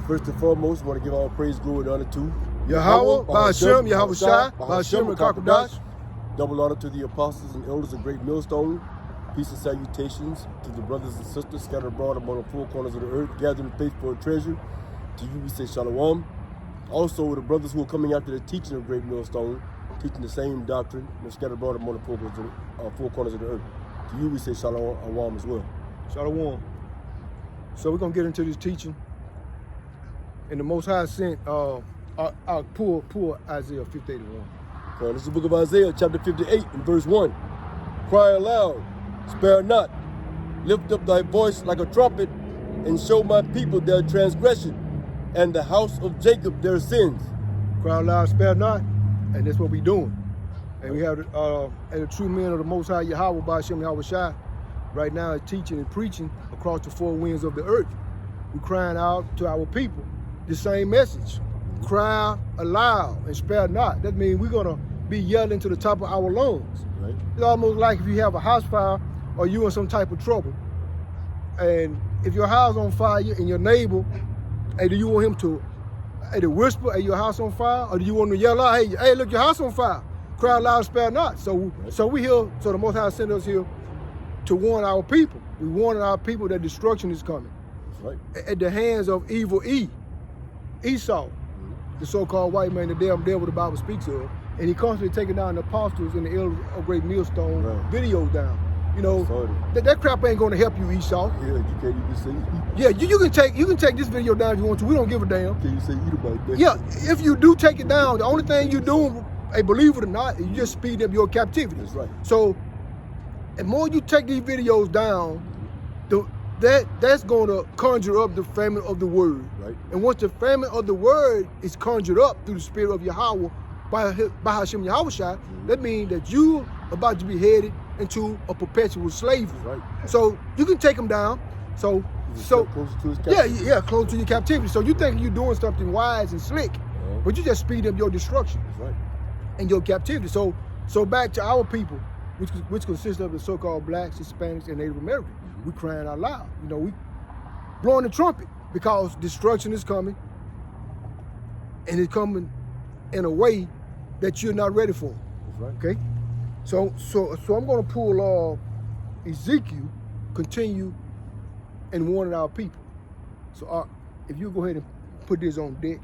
First and foremost, I want to give all praise, glory, and honor to YAHAWAH, Bahashem, Yahawashi, Bahashem, and Kakadash. Double honor to the apostles and elders of Great Millstone. Peace and salutations to the brothers and sisters scattered abroad among the four corners of the earth, gathering faith for a treasure. To you we say shalom. Also, the brothers who are coming after the teaching of Great Millstone, teaching the same doctrine, scattered abroad among the four corners of the earth. To you we say shalom as well. Shalom. So we're going to get into this teaching. And the Most High sent, I'll pull Isaiah 58:1. Okay, this is the book of Isaiah, chapter 58, and verse 1. Cry aloud, spare not. Lift up thy voice like a trumpet, and show my people their transgression, and the house of Jacob their sins. Cry aloud, spare not. And that's what we're doing. And we have the true men of the Most High, YAHAWAH, Bahashem, Yahawashi, right now is teaching and preaching across the four winds of the earth. We're crying out to our people the same message. Cry aloud and spare not. That means we're going to be yelling to the top of our lungs. Right. It's almost like if you have a house fire or you in some type of trouble. And if your house on fire and your neighbor, hey, do you want him to whisper, hey, your house on fire? Or do you want him to yell out, hey, look, your house on fire? Cry aloud, spare not. So we here, so the Most High sent us here to warn our people. We warning our people that destruction is coming. That's right. At the hands of evil Esau, the so-called white man, the damn devil the Bible speaks of. And he constantly taking down the apostles and the elders of Great Millstone videos down. You know, that crap ain't gonna help you, Esau. Yeah, you can't even say it. Yeah, you can take this video down if you want to. We don't give a damn. Can you say eat about that? Yeah, if you do take it down, the only thing you're doing, hey, believe it or not, is you just speed up your captivity. That's right. So, the more you take these videos down, that's going to conjure up the famine of the word. Right. And once the famine of the word is conjured up through the spirit of Yahawah, by Hashem Yahawashi, that means that you about to be headed into a perpetual slavery. Right. So you can take them down. So closer to his captivity. yeah, close to your captivity. So you think you're doing something wise and slick, but you just speed up your destruction. That's right. And your captivity. So back to our people, which consists of the so-called blacks, Hispanics, and Native Americans. We crying out loud. You know, we blowing the trumpet because destruction is coming, and it's coming in a way that you're not ready for. That's right. Okay. So I'm going to pull Ezekiel, continue, and warning our people. So if you go ahead and put this on deck,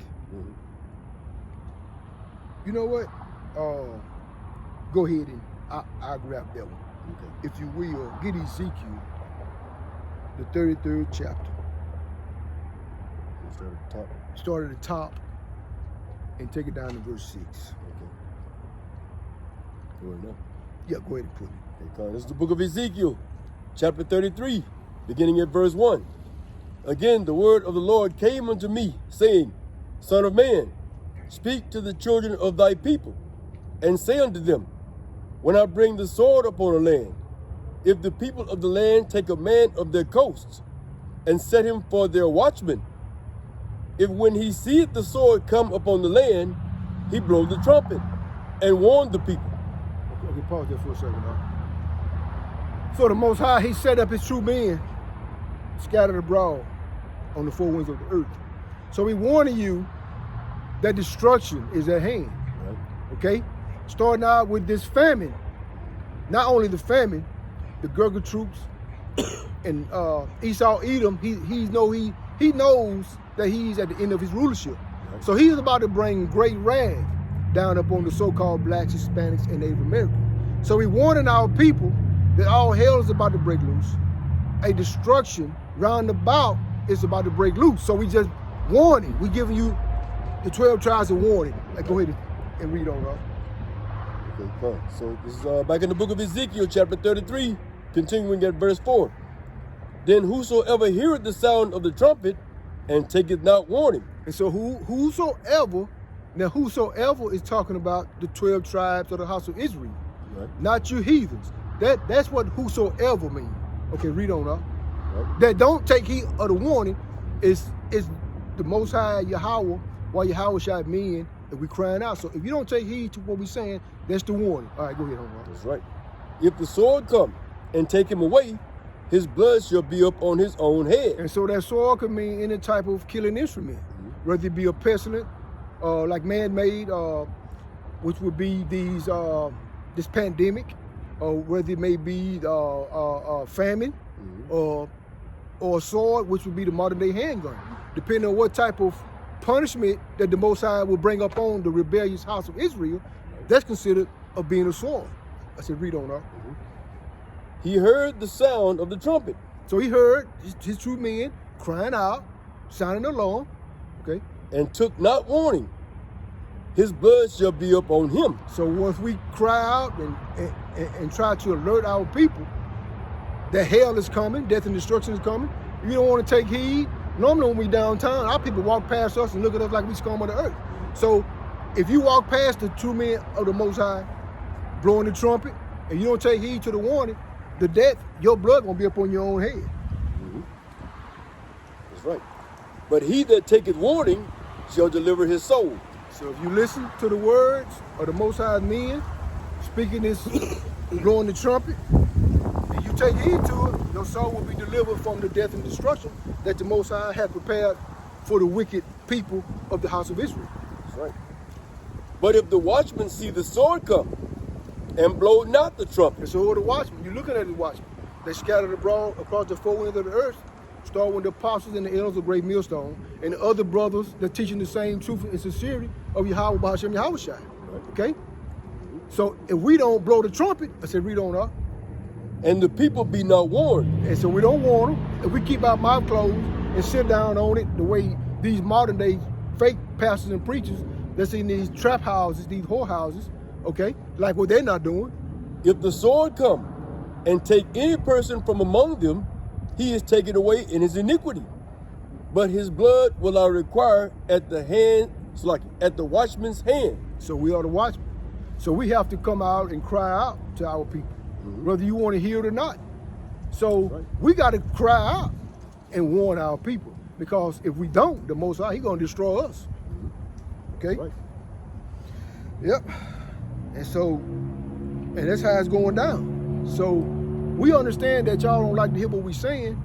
you know what? Go ahead and I'll grab that one. Okay. If you will, get Ezekiel, the 33rd chapter. Start at the top. Start at the top and take it down to verse 6. Okay. Go ahead now. Yeah, go ahead and put it. Okay, this is the book of Ezekiel, chapter 33, beginning at verse 1. Again, the word of the Lord came unto me, saying, Son of man, speak to the children of thy people, and say unto them, when I bring the sword upon a land, if the people of the land take a man of their coasts, and set him for their watchman, if when he seeth the sword come upon the land, he blow the trumpet, and warn the people. Okay, pause there for a second now. So the Most High, he set up his true men, scattered abroad on the four winds of the earth. So he warning you that destruction is at hand. Right. Okay? Starting out with this famine. Not only the famine, the Gurkha troops and Esau Edom, he knows that he's at the end of his rulership. Right. So he's about to bring great wrath down upon the so-called blacks, Hispanics, and Native Americans. So he warning our people that all hell is about to break loose. A destruction round about is about to break loose. So we just warning. We giving you the 12 tribes of warning. Like, go ahead and read on, Rob. Okay, fine. So this is back in the book of Ezekiel, chapter 33, continuing at verse 4. Then whosoever heareth the sound of the trumpet and taketh not warning. And so whosoever is talking about the 12 tribes of the house of Israel, right. Not you heathens. That's what whosoever means. Okay, read on up. Right. That don't take heed of the warning is the Most High Yahawah, while Yahawashi mean that we crying out. So if you don't take heed to what we're saying, that's the warning. All right, go ahead, Omar. That's right. If the sword come and take him away, his blood shall be up on his own head. And so that sword could mean any type of killing instrument, whether it be a pestilent, like man-made, which would be this pandemic, or whether it may be famine, or a sword, which would be the modern-day handgun, depending on what type of punishment that the Most High will bring upon the rebellious house of Israel. That's considered of being a sword. I said, read on up. He heard the sound of the trumpet. So he heard his true men crying out, sounding the alarm, okay? And took not warning. His blood shall be up on him. So once we cry out and try to alert our people that hell is coming, death and destruction is coming, you don't want to take heed. Normally when we downtown, our people walk past us and look at us like we scum of the earth. So if you walk past the true men of the Most High blowing the trumpet and you don't take heed to the warning, the death, your blood gonna be up on your own head. That's right. But he that taketh warning shall deliver his soul. So if you listen to the words of the Most High men speaking this, blowing the trumpet, and you take heed to it, your soul will be delivered from the death and destruction that the Most High had prepared for the wicked people of the house of Israel. That's right. But if the watchman see the sword come, and blow not the trumpet. And so are the watchmen. You're looking at the watchmen. They scattered abroad across the four winds of the earth, starting with the apostles and the elders of great millstone, and the other brothers that teaching the same truth and sincerity of YAHAWAH Hashem YAHAWAH. Okay? So if we don't blow the trumpet, I said read on up. And the people be not warned. And so we don't warn them. If we keep our mouth closed and sit down on it the way these modern day fake pastors and preachers that's in these trap houses, these whorehouses, okay, like what they're not doing. If the sword come and take any person from among them, he is taken away in his iniquity. But his blood will I require at the hand, at the watchman's hand. So we are the watchmen. So we have to come out and cry out to our people, whether you want to hear it or not. So we got to cry out and warn our people, because if we don't, the Most High, He's going to destroy us. Okay? Right. Yep. And so, and that's how it's going down. So we understand that y'all don't like to hear what we're saying,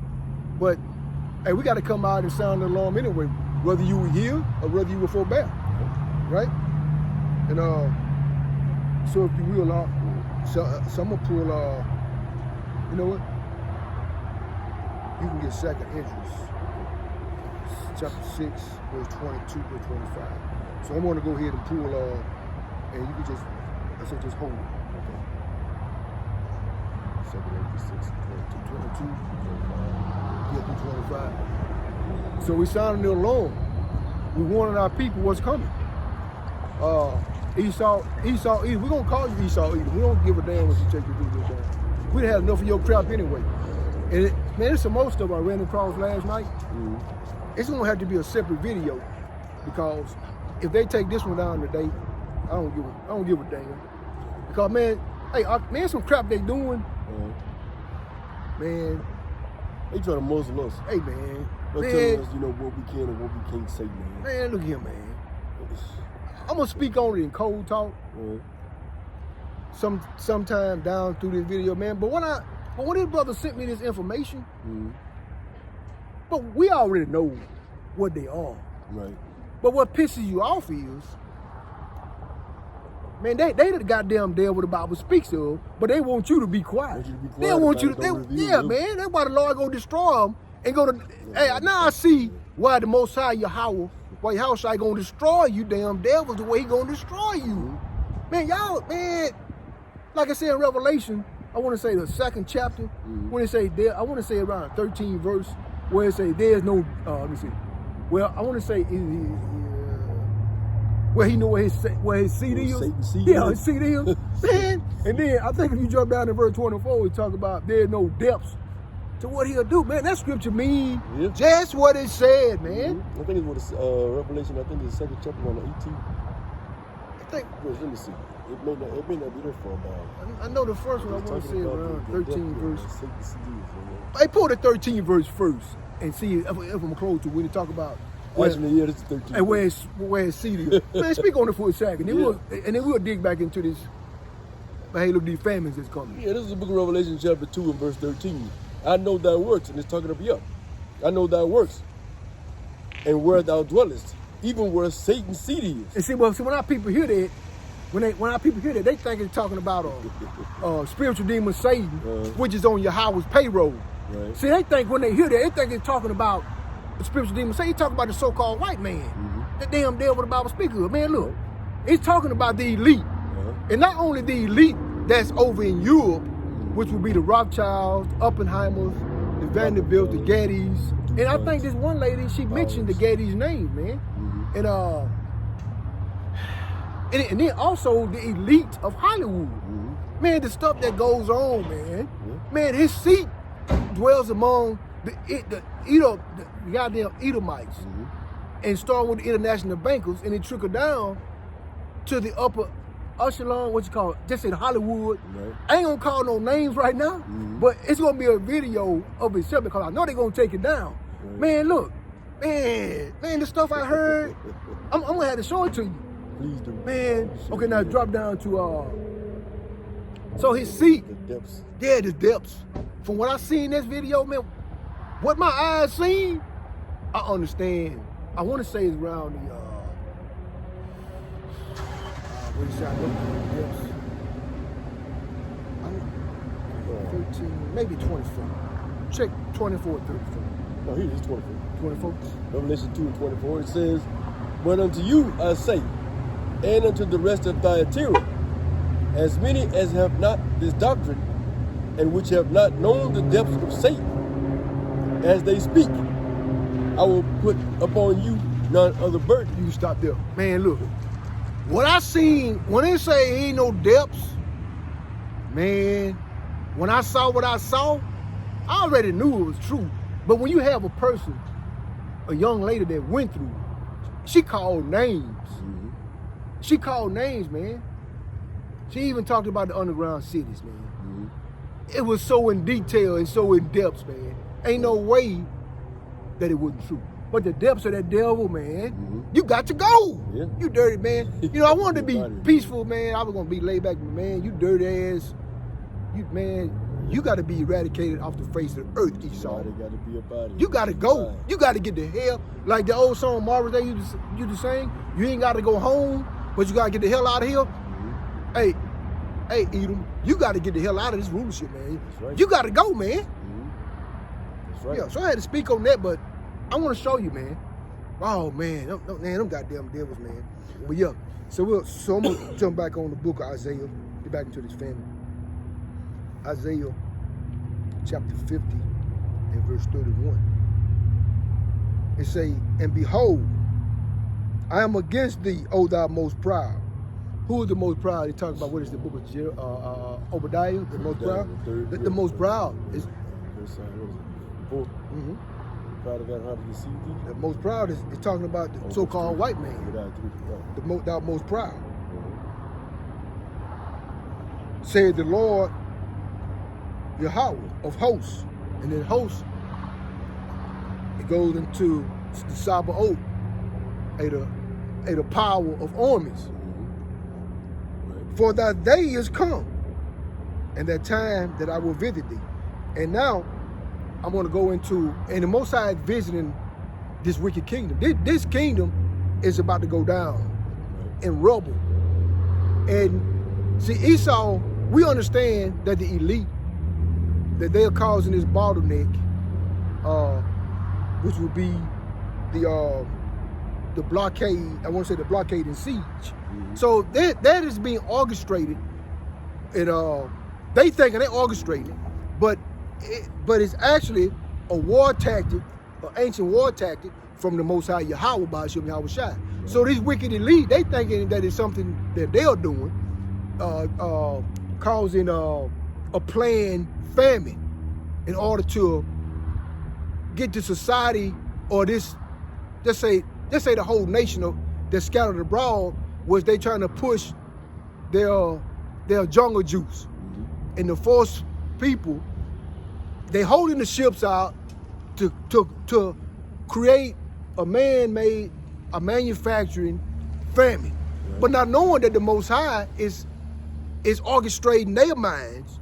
but hey, we got to come out and sound the alarm anyway, whether you were here or whether you were forbear, right? And so if you will, so I'm gonna pull, you know what? You can get second Esdras, chapter 6, verse 22 to 25. So I'm gonna go ahead and pull, and you can just, I said just hold it. Okay. 7, 8, 6, 22, 25. Yeah, through 25. So we sounding the alarm. We warning our people what's coming. Esau, we're gonna call you Esau Edom. We don't give a damn what you take your video down. We done had enough of your crap anyway. And man, there's some more stuff I ran across last night. It's gonna have to be a separate video, because if they take this one down today, I don't give a damn. Because man, hey, man, some crap they doing, man. They trying to muzzle us. Hey man, They're telling us, you know, what we can and what we can't say, man. Man, look here, man. I'm gonna speak on it in cold talk. Sometime down through this video, man. But when this brother sent me this information, but we already know what they are. Right. But what pisses you off is, man, they the goddamn devil the Bible speaks of, but they want you to be quiet. They want you to, man. That's why the Lord gonna destroy them and go to. Hey, now I see why the Most High YAHAWAH, why YAHAWAH gonna destroy you, damn devils, the way He gonna destroy you, man. Y'all, man. Like I said in Revelation, I want to say the 2nd chapter, when it say there, I want to say around 13 verse, where it say there's no. Let me see. Well, I want to say. Where he knew where his seat is. His seat is. Man. And then I think if you jump down to verse 24, we talk about there's no depths to what he'll do. Man, that scripture mean just what it said, man. I think it's what it's Revelation, I think it's the 2nd chapter on 18. I think. Let me see. It may not be there for a while. I know the first one I want to say around 13 verse. Hey, pull the 13 verse first and see if I'm close to when they talk about. Actually, yeah, this is 13. And where his seat is. Man, speak on it for a second. And then we'll dig back into this. Hey, look, these famines is coming. Yeah, this is the book of Revelation chapter 2 and verse 13. I know thy works, and it's talking about you. I know thy works, and where thou dwellest, even where Satan's seat is. And see, well, when our people hear that, when our people hear that, they think it's talking about spiritual demon Satan, which is on Yahawah's payroll. Right. See, they think when they hear that, they think it's talking about the spiritual demon Satan. He's talking about the so-called white man, the damn devil the Bible speaks of. Man, look, it's talking about the elite, and not only the elite that's over in Europe, which would be the Rothschilds, Oppenheimers, the Vanderbilts, the Gettys, and I think this one lady, she mentioned the Gettys' name, man, and then also the elite of Hollywood. Man, the stuff that goes on, man. Man, his seat dwells among the goddamn Edomites, and start with the international bankers, and it trickle down to the upper echelon, what you call it, just in Hollywood. Right. I ain't gonna call no names right now, but it's gonna be a video of itself because I know they're gonna take it down. Right. Man, look, man, the stuff I heard, I'm gonna have to show it to you. Please do. Man, okay, now drop down to so his seat, The depths. yeah, the depths. From what I seen in this video, man, what my eyes seen, I understand. I want to say it's around the what do you say? I know the depths. I don't know, 13, maybe 24. Check 24, 34. No, here it is 24. 24. Revelation 2 and 24, it says, but unto you I say, and unto the rest of Thyatira, as many as have not this doctrine, and which have not known the depths of Satan, as they speak, I will put upon you none other burden. You stop there. Man, look. What I seen, when they say ain't no depths, man, when I saw what I saw, I already knew it was true. But when you have a person, a young lady that went through, she called names. She called names, man. She even talked about the underground cities, man. It was so in detail and so in depth, man. Ain't no way that it wasn't true. But the depths of that devil, man, you got to go. Yeah. You dirty, man. You know, I wanted to be peaceful, man. I was going to be laid back, but man, you dirty ass. You got to be eradicated off the face of the earth, Esau. Got to be about it. You got to go. You got to get the hell. Like the old song Marvin Day used to sing, you ain't got to go home, but you got to get the hell out of here. Hey, Edom, you got to get the hell out of this rulership, man. That's right. You got to go, man. That's right. Yeah, so I had to speak on that, but I want to show you, man. Oh, man, them goddamn devils, man. But yeah, so I'm going to jump back on the book of Isaiah, get back into this family. Isaiah chapter 50 and verse 31. It say, and behold, I am against thee, O thou most proud. Who is the most proud? He talks about what is the book of Obadiah, the most proud? The most proud is... Proud of that, how do you see thee? The most proud is talking about the so-called white man. Thou most proud. Said the Lord, YAHAWAH of hosts. And then hosts, it goes into the Sabaoth, the power of armies. For that day is come, and that time that I will visit thee. And now, I'm going to go into, and the Most High is visiting this wicked kingdom. This kingdom is about to go down in rubble. And see, Esau, we understand that the elite, that they are causing this bottleneck, which would be the blockade, I want to say the blockade and siege. So that is being orchestrated, and they thinking they're orchestrating it, but it's actually a war tactic, an ancient war tactic from the Most High YAHAWAH by Hashem Yahweh Shai. Right. So these wicked elite, they thinking that it's something that they're doing, causing a planned famine in order to get the society, or this, let's say the whole nation that's scattered abroad, was they trying to push their jungle juice and to force people. They holding the ships out to create a man-made, a manufacturing famine, but not knowing that the Most High is orchestrating their minds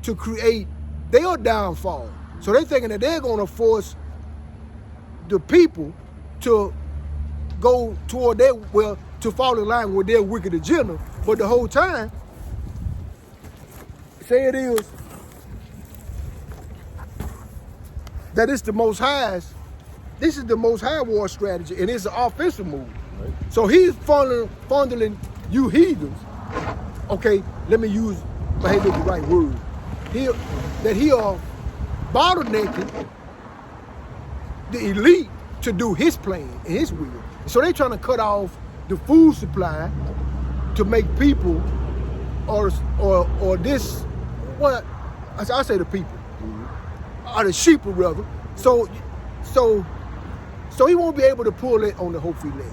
to create their downfall. So they thinking that they're going to force the people to go toward their, well, to fall in line with their wicked agenda. But the whole time, say it is that it's the Most High's, this is the Most High war strategy, and it's an offensive move. Right. So he's fondling you heathens. Okay, let me use the right word. He are bottlenecking the elite to do his plan and his will. So they're trying to cut off the food supply to make people or this, what I say the people, or the sheep rather. So he won't be able to pull it on the Hopefully leg.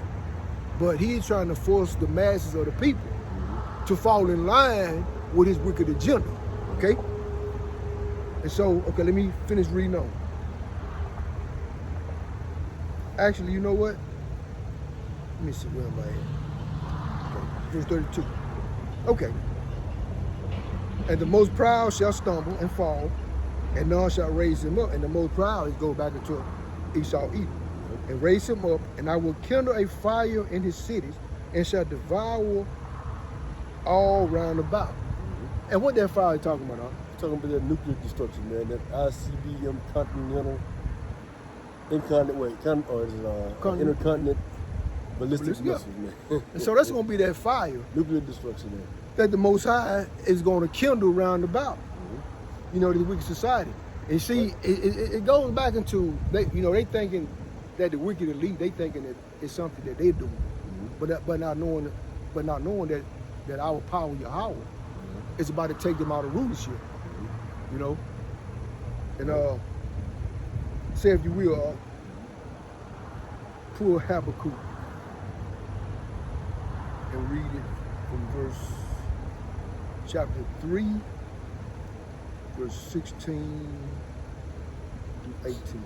But he's trying to force the masses of the people to fall in line with his wicked agenda. Okay? And so, okay, let me finish reading on. Actually, you know what? Let me see, where am I at? Okay, verse 32. Okay. And the most proud shall stumble and fall, and none shall raise him up. And the most proud is go back into Esau Edom, and raise him up, and I will kindle a fire in his cities, and shall devour all round about. And what that fire is talking about, huh? Talking about that nuclear destruction, man. That ICBM continental, intercontinental ballistic missiles, man. And so that's going to be that fire. Nuclear destruction, man. That the Most High is going to kindle round about. You know, the wicked society. And see, it goes back into, they thinking that the wicked elite, they thinking that it's something that they're doing. But not knowing that our power, YAHAWAH, is about to take them out of rulership. You know? And say, if you will, pull Habakkuk and read it from chapter 3, verse 16 through 18.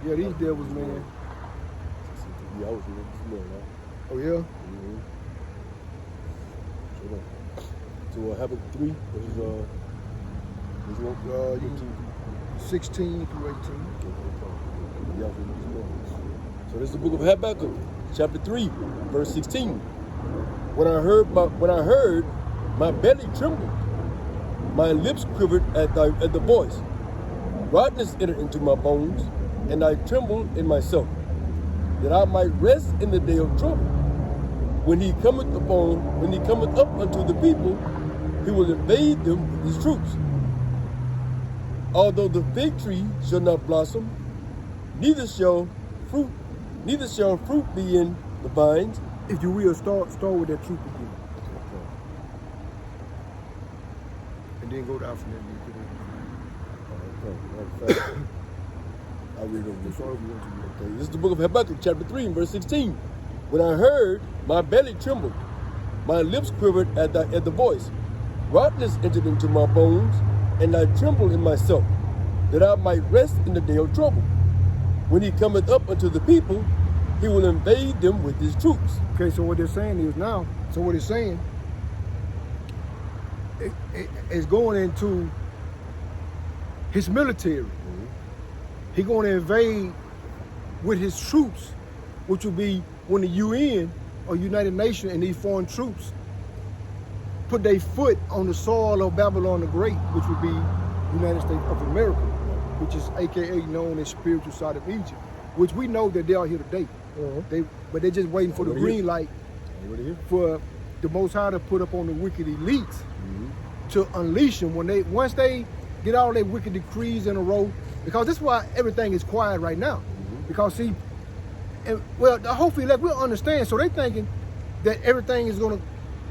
Yeah, these devils, man. Yeah, I was reading this morning, huh? Oh, yeah? So Habakkuk 3, verses 16 through 18. Yeah, I was reading this morning. So this is the book of Habakkuk, chapter 3, verse 16. When I heard, my belly trembled, my lips quivered at the voice. Rottenness entered into my bones, and I trembled in myself, that I might rest in the day of trouble. When he cometh up unto the people, he will invade them with his troops. Although the fig tree shall not blossom, neither shall fruit be in the vines. If you will, start with that truth again. And then go down from there. I'll read over this. Okay. This is the book of Habakkuk, chapter 3, verse 16. When I heard, my belly trembled, my lips quivered at the voice. Rottenness entered into my bones, and I trembled in myself, that I might rest in the day of trouble. When he cometh up unto the people, he will invade them with his troops. Okay, so what they're saying is now, what it's saying, it's going into his military. He's going to invade with his troops, which will be when the UN or United Nations and these foreign troops put their foot on the soil of Babylon the Great, which would be United States of America, which is AKA known as spiritual side of Egypt, which we know that they are here today. But they're just waiting for the green light for the Most High to put up on the wicked elites to unleash them once they get all their wicked decrees in a row. Because this is why everything is quiet right now. Because see, hopefully we'll understand. So they're thinking that everything is going to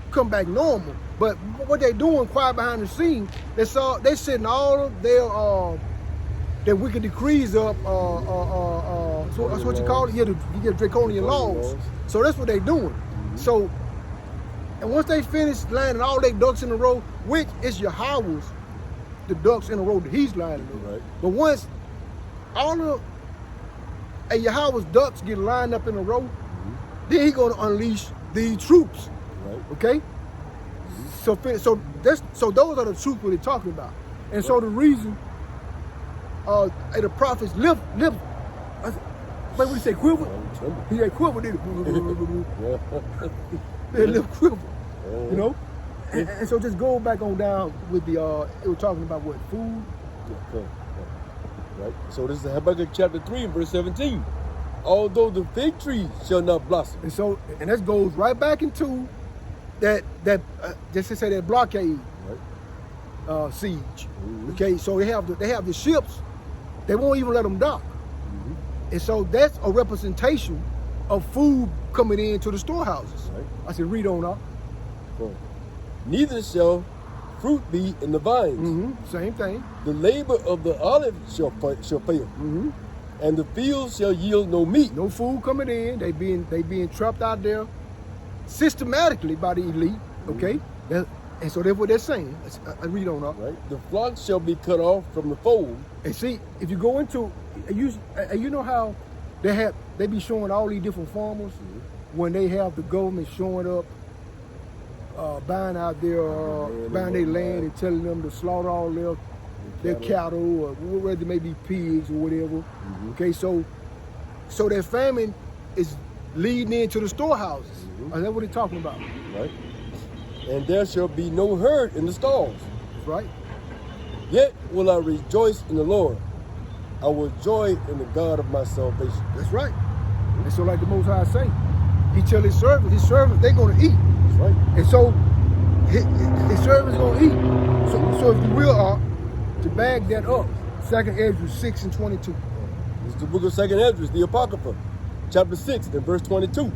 come back normal. But what they're doing quiet behind the scenes, they're setting all of their wicked decrees up. So that's what you call it. You get draconian laws. So that's what they're doing. So, and once they finish lining all their ducks in a row, which is YAHAWAH's, the ducks in a row that he's lining up. Right. But once all of YAHAWAH's ducks get lined up in a row, then he's going to unleash these troops. Right. Okay. So those are the troops what they're talking about. And so the reason the prophets lift. I said, wait, what he say, quiver? He said quiver, did it? They lift quiver, you know? And so just go back on down with the, it was talking about what, food? Right. So this is Habakkuk chapter 3 and verse 17. Although the fig tree shall not blossom. And so, and that goes right back into that just to say that blockade siege. Okay, so they have the ships. They won't even let them dock. And so that's a representation of food coming into the storehouses. Right. I said, read on up. Neither shall fruit be in the vines. Same thing. The labor of the olive shall fail. And the fields shall yield no meat. No food coming in. They being trapped out there systematically by the elite. Okay, and so that's what they're saying. I read on up. Right. The flock shall be cut off from the fold. And see, if you go into, you know how they be showing all these different farmers when they have the government showing up, buying out their buying their land and telling them to slaughter all their cattle or whether it may be pigs or whatever. Okay, so that famine is leading into the storehouses. That's what they're talking about. Right. And there shall be no herd in the stalls. That's right. Yet will I rejoice in the Lord. I will joy in the God of my salvation. That's right. And so like the Most High say, he tell his servants, they're going to eat. That's right. And so his servants going to eat. So if you will, to bag that up, 2nd Ezra 6 and 22. This is the book of 2nd Ezra, the Apocrypha, chapter 6 and verse 22.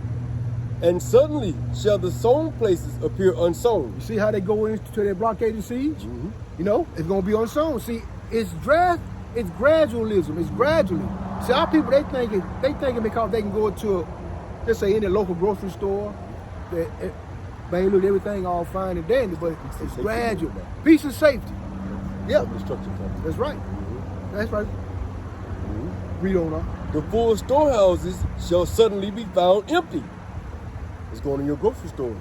And suddenly shall the sown places appear unsown. You see how they go into their blockade and siege? You know, it's going to be unsown. See, it's gradualism. It's gradually. See, our people, they thinking because they can go to, let's say, any local grocery store, man, look, everything all fine and dandy, but it's gradual. Peace and safety. Yeah. That's right. That's right. Read on up. The full storehouses shall suddenly be found empty. It's going in your grocery stores.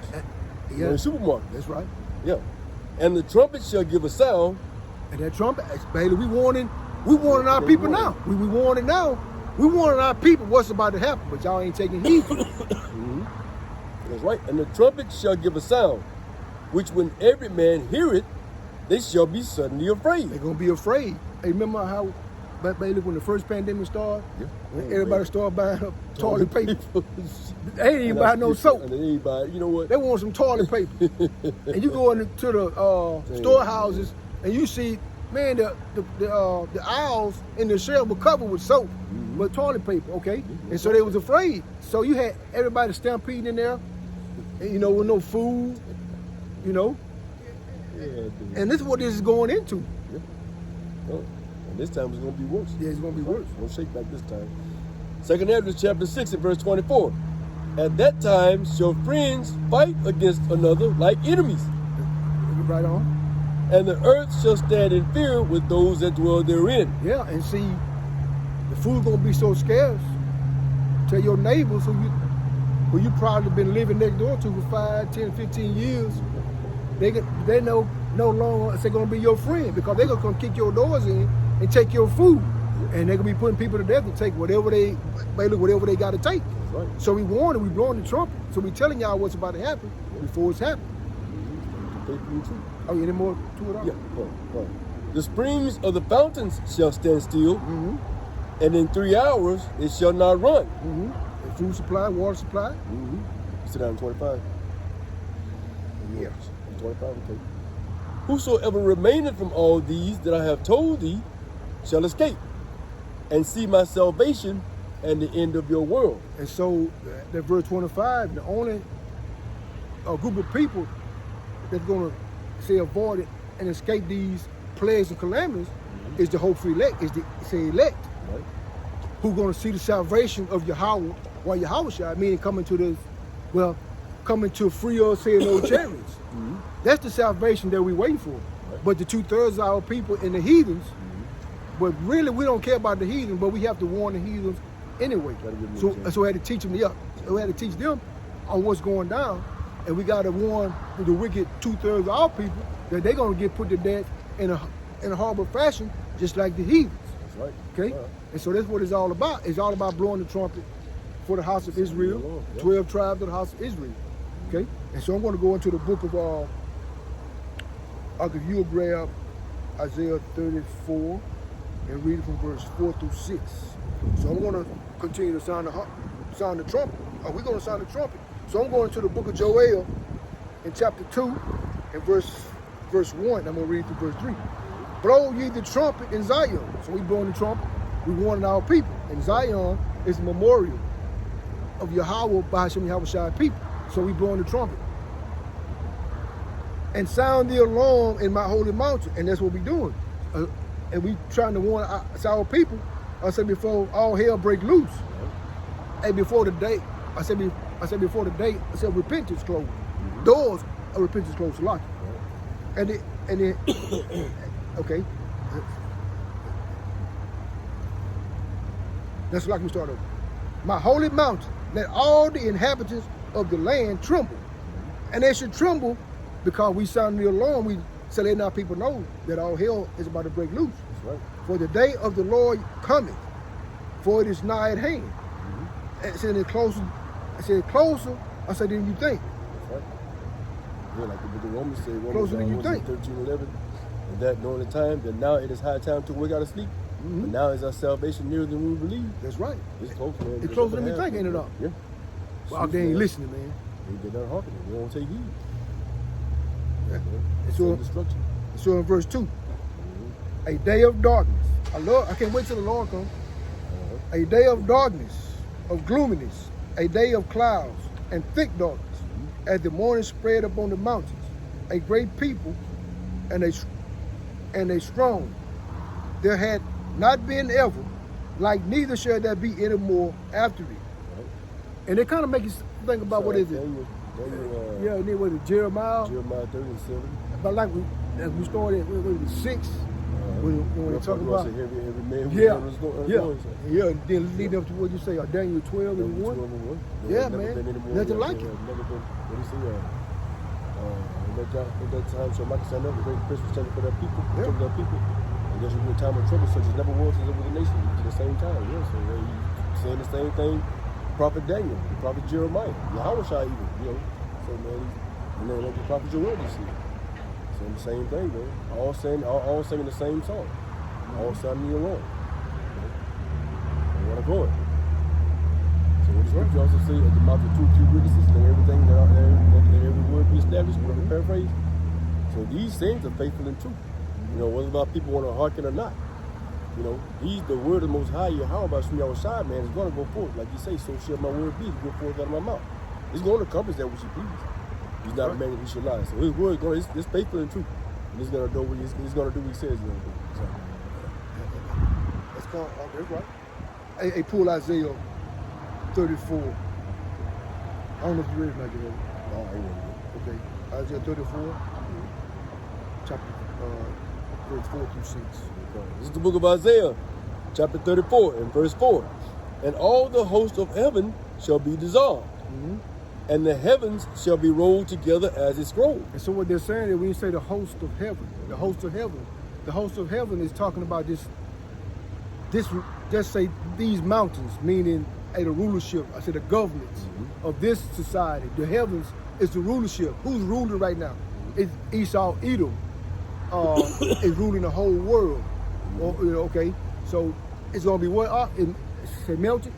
In your supermarket. That's right. Yeah. And the trumpet shall give a sound. And that trumpet, Bailey, we warning our people now. We warning now. We warning our people what's about to happen, but y'all ain't taking heed to it. That's right. And the trumpet shall give a sound, which when every man hear it, they shall be suddenly afraid. They're going to be afraid. Hey, remember how, Bailey, when the first pandemic started, when everybody started buying up toilet paper. They ain't even buy no soap. And they ain't buy, you know what? They want some toilet paper. And you go into the storehouses and you see, man, the aisles in the shelf were covered with soap, but toilet paper, okay? And so they was afraid. So you had everybody stampeding in there, and, you know, with no food, you know? And this is what this is going into. And this time it's going to be worse. Yeah, it's going to be worse. Don't shake back this time. 2nd Ezra chapter 6 and verse 24. At that time shall friends fight against another like enemies. Right on. And the earth shall stand in fear with those that dwell therein. Yeah, and see, the food's going to be so scarce. Tell your neighbors who you probably been living next door to for 5, 10, 15 years, they know no longer they're going to be your friend because they're going to come kick your doors in and take your food. And they're going to be putting people to death to take whatever they got to take. Right. So we warning, we blowing the trumpet. So we telling y'all what's about to happen before it's happening. Oh, any more to it all? Yeah. The springs of the fountains shall stand still, and in 3 hours it shall not run. And food supply, water supply. Sit down 25. Yeah. 25, okay. Whosoever remaineth from all these that I have told thee shall escape, and see my salvation and the end of your world. And so that verse 25, the only group of people that's going to say avoid it and escape these plagues and calamities is the hopeful elect, is the elect, who going to see the salvation of YAHAWAH, while YAHAWAH, meaning coming to free us here in those chariots. That's the salvation that we're waiting for. But the 2/3 of our people in the heathens, but really we don't care about the heathens, but we have to warn the heathens anyway. So we had to teach them we had to teach them on what's going down, and we got to warn the wicked 2/3 of our people that they're going to get put to death in in a horrible fashion, just like the heathens. That's right. Okay? Right. And so that's what it's all about. It's all about blowing the trumpet for the house of Israel, Lord, yeah. 12 tribes of the house of Israel. Okay? And so I'm going to go into the book of, if you'll grab Isaiah 34 and read it from verse 4 through 6. So I'm going to continue to sound the trumpet. We're going to sound the trumpet. So I'm going to the book of Joel in chapter 2 and verse 1. I'm going to read through verse 3. Blow ye the trumpet in Zion. So we blowing the trumpet. We warning our people. And Zion is a memorial of YAHAWAH by Hashem YAHWAH people. So we blowing the trumpet. And sound the alarm in my holy mountain. And that's what we doing. And we trying to warn our people. I said before all hell break loose. And before the day, I said before the day, I said repentance closed. Doors of repentance closed to lock. And then okay. That's like we start over. My holy mountain, let all the inhabitants of the land tremble. And they should tremble because we sound the alarm. We so let our people know that all hell is about to break loose. That's right. For the day of the Lord cometh, for it is nigh at hand. And said it closer. I said closer. I said than you think. That's right. Yeah, like the book of Romans said, Closer than you think. 13:11. And that knowing the time that now it is high time to wake out of sleep. But now is our salvation nearer than we believe. That's right. It's close, man. It's closer than we think, ain't it all? Yeah. Well, they ain't listening, man. They're not hearkening. They don't take heed. Yeah. It's So- destruction. So in verse 2, a day of darkness. I can't wait till the Lord comes. A day of darkness, of gloominess, a day of clouds and thick darkness, as the morning spread upon the mountains. A great people and a strong. There had not been ever, like neither shall there be any more after it. Right. And it kind of makes you think about what is it? Daniel, Yeah, and then what is it, Jeremiah? Jeremiah 30:7. But like as we started, what was it, 6? When we talk about every man yeah, yeah. and then leading up to what you say, Daniel 12 and 1. Yeah, man. Nothing like it. Never been, what do you say? At that time, so Michael said, the great prince was standing for their people, Yeah. for their people. And there's a time of trouble, such as never was over the nation at the same time. Yeah, so he's saying the same thing. Prophet Daniel, the prophet Jeremiah, YAHWAH even, So man, like the prophet Joel, you see. Saying the same thing, man. All singing the same song. All sounding the alarm. They want to go it. So what the scripture also say, at the mouth of 2 or 3 witnesses, let everything let every word be established, whatever paraphrase. So these things are faithful and true. Whether or not people want to hearken or not. He's the word of the Most High, YAHWAH, by Hashem YAHWAH, man, is going to go forth. Like you say, so shall my word be, to go forth out of my mouth. It's going to accomplish that which he pleases. He's not a man that he should lie. So his word is faithful and true. And he's going to do what he's going to do what he says he's going to do. So. That's called, that's right. Hey, pull Isaiah 34. I don't know if you read it, like you read it. Oh, I ain't Okay, Isaiah 34, chapter verse 4 through 6. This is the book of Isaiah, chapter 34, and verse 4. And all the host of heaven shall be dissolved, and the heavens shall be rolled together as a scroll. And so what they're saying is when you say the host of heaven, the host of heaven is talking about this just say these mountains, meaning the rulership, I said the governance of this society. The heavens is the rulership. Who's ruling right now? It's Esau, Edom. Is ruling the whole world. Okay, so it's gonna be what? Say melted.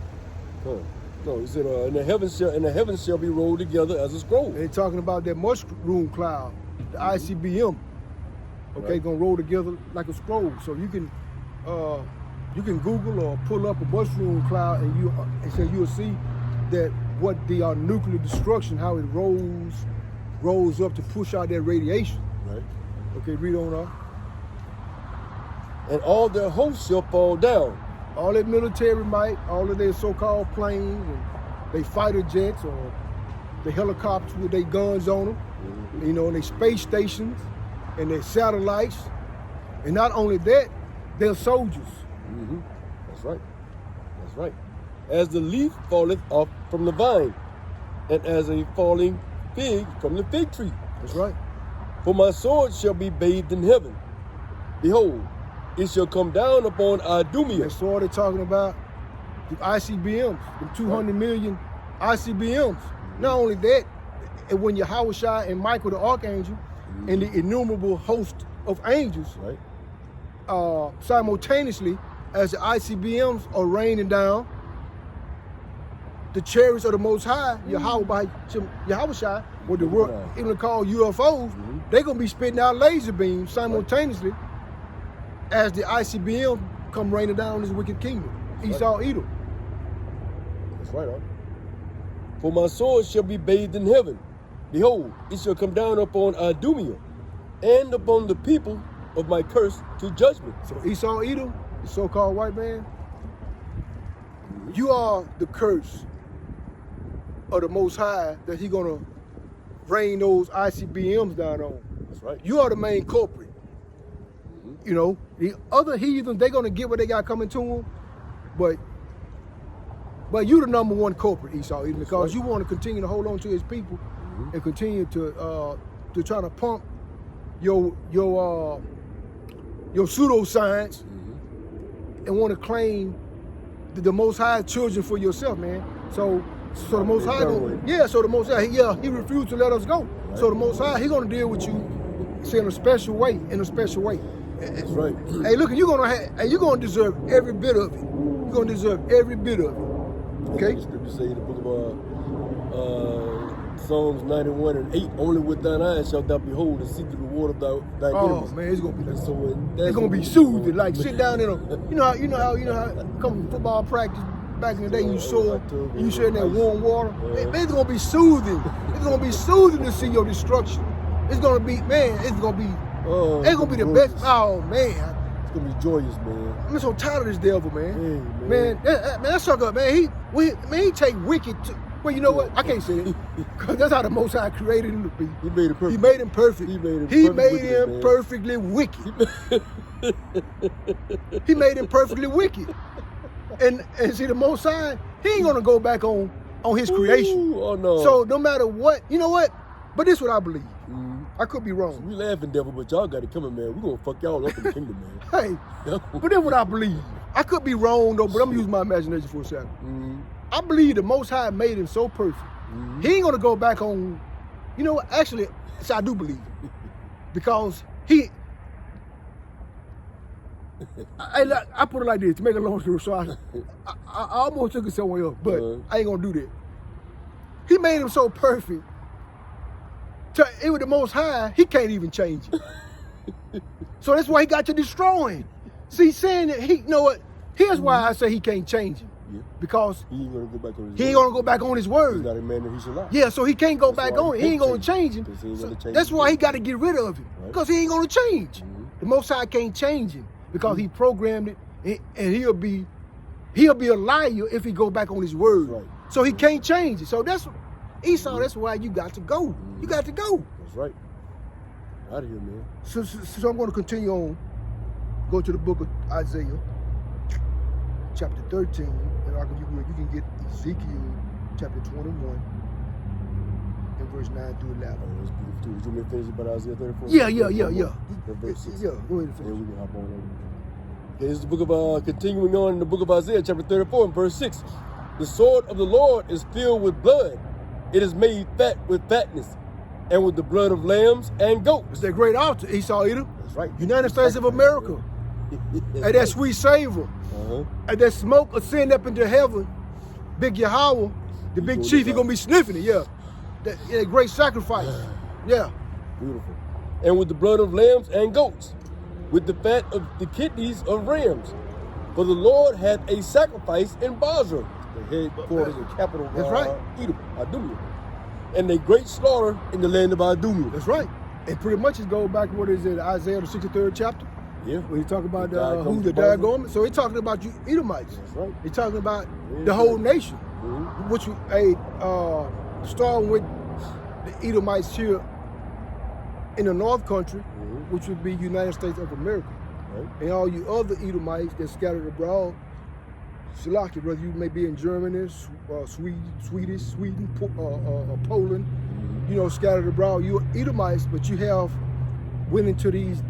No, he said, and the heavens shall be rolled together as a scroll. They're talking about that mushroom cloud, the ICBM. Okay, Right. gonna roll together like a scroll. So you can Google or pull up a mushroom cloud and so you'll see that what the nuclear destruction, how it rolls up to push out that radiation. Right. Okay, read on up. And all their hosts shall fall down. All that military might, all of their so-called planes and they fighter jets or the helicopters with their guns on them, and their space stations and their satellites. And not only that, they're soldiers. That's right. That's right. As the leaf falleth off from the vine, and as a falling fig from the fig tree. That's right. For my sword shall be bathed in heaven, behold, it shall come down upon Idumea. That's all they're talking about. The ICBMs, the 200 million ICBMs. Not only that, and when YAHAWAH and Michael the Archangel and the innumerable host of angels simultaneously, as the ICBMs are raining down, the chariots of the Most High, YAHAWAH, what the world even called UFOs, they're going to be spitting out laser beams simultaneously as the ICBM come raining down on this wicked kingdom, Esau, Edom. That's right, huh? For my sword shall be bathed in heaven. Behold, it shall come down upon Idumea and upon the people of my curse to judgment. So Esau, Edom, the so-called white man, you are the curse of the Most High that He's gonna rain those ICBMs down on. That's right. You are the main culprit. You know, the other heathens, they're gonna get what they got coming to them, but you the number one culprit, Esau, Edom, because you want to continue to hold on to His people and continue to try to pump your pseudoscience and want to claim the Most High children for yourself, man. So the Most High, so the Most High, He refused to let us go. Right. So the Most High, He gonna deal with you in a special way, That's right. Hey, look, you're gonna deserve every bit of it. You're gonna deserve every bit of it. Okay. The scripture say in the book of Psalms 91:8, only with thine eyes shalt thou behold and see through the water of thy enemies. Man, it's gonna be like so. It's gonna be soothing. Like sit down in a, you know how come from football practice back in the day you sit in that warm water. Man, it's gonna be soothing. It's gonna be soothing to see your destruction. It's gonna be, man. It's gonna be the best. Oh man. It's gonna be joyous, man. I'm so tired of this devil, man. Hey, man, that sucker, man. He take wicked. Well, you know what? I can't say it, because that's how the Most High created him to be. He made it perfect. He made him perfect. He made him perfectly wicked. He made him perfectly wicked. And see, the Most High, He ain't gonna go back on His creation. Ooh, oh no. So no matter what, you know what? But this is what I believe. I could be wrong. So we laughing, devil, but y'all got it coming, man. We gonna fuck y'all up in the kingdom, man. Hey, but this is what I believe. I could be wrong though, but I'm gonna use my imagination for a second. I believe the Most High made him so perfect. He ain't gonna go back on, you know what? Actually, I do believe it. Because I put it like this, to make a long story short, I almost took it somewhere else, but I ain't gonna do that. He made him so perfect. It was the Most High, He can't even change it. So that's why He got to destroy him. See, saying that you know what? Here's why I say He can't change him. Yeah. Because He ain't gonna go back on His word. He ain't gonna go back on His word. He's not a man that He should lie. Yeah, so He can't go back on it. He ain't gonna change him. So that's why He got to get rid of him. Because He ain't gonna change. The Most High can't change him because He programmed it, and he'll be a liar if he go back on His word. Right. So He can't change it. So that's Esau. That's why you got to go. You got to go. That's right. Out of here, man. So I'm going to continue on. Go to the book of Isaiah, chapter 13, and you can get Ezekiel chapter 21 and verse 9 through 11. Oh, that's beautiful too. Did you want me to finish about Isaiah 34? Yeah. Verse 6. Yeah, go ahead and finish. And we can hop on over. Okay, this is the book of, continuing on in the book of Isaiah chapter 34 and verse 6. The sword of the Lord is filled with blood. It is made fat with fatness, and with the blood of lambs and goats. It's that great altar, Esau, Edom. That's right. United States of America. And that sweet savor. And that smoke ascend up into heaven. Big YAHAWAH, the big chief, He gonna be sniffing it, That great sacrifice. Yeah. Beautiful. And with the blood of lambs and goats, with the fat of the kidneys of rams. For the Lord hath a sacrifice in Basra, the headquarters and capital of Edom, Idumea. And a great slaughter in the land of Idumea. That's right. And pretty much it goes back to what is it, Isaiah the 63rd chapter? Yeah. When he talking about who's the diagram. So he's talking about you Edomites. That's right. He's talking about the whole nation. Which starting with the Edomites here in the North Country, which would be United States of America. Right. And all you other Edomites that scattered abroad, Shalaki, whether you may be in Germany, Sweden, Poland, scattered abroad, you're Edomites, but you have went into these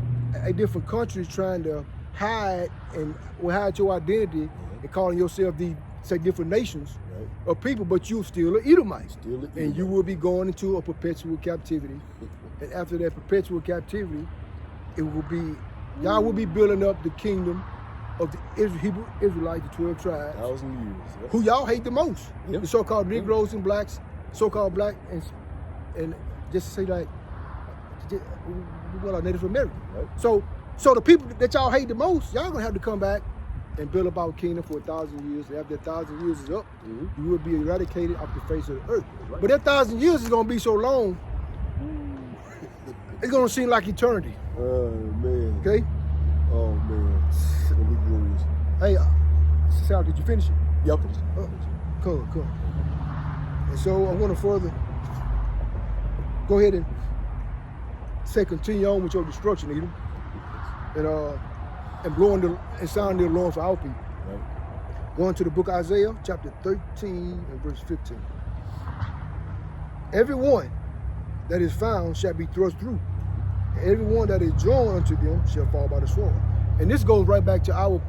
different countries trying to hide your identity and calling yourself these, say, different nations of people, but you're still an Edomite. And you will be going into a perpetual captivity. And after that perpetual captivity, it will be, y'all will be building up the kingdom of the Hebrew Israelites, the 12 tribes. 1,000 years. Who y'all hate the most. Yep. The so-called Negroes and blacks, so-called black, and just to say like, well, Native American. Right. So the people that y'all hate the most, y'all gonna have to come back and build up our kingdom for 1,000 years. And after 1,000 years is up, you will be eradicated off the face of the earth. Right. But that 1,000 years is gonna be so long, it's gonna seem like eternity. Oh man. Okay? Oh man. It's gonna be glorious. Hey, Sal, did you finish it? Yep. Cool. And so I'm gonna further go ahead and say continue on with your destruction, Edom. And blowing and sounding the alarm for our people. Right. Going to the book of Isaiah, chapter 13 and verse 15. Everyone that is found shall be thrust through. And everyone that is joined unto them shall fall by the sword. And this goes right back to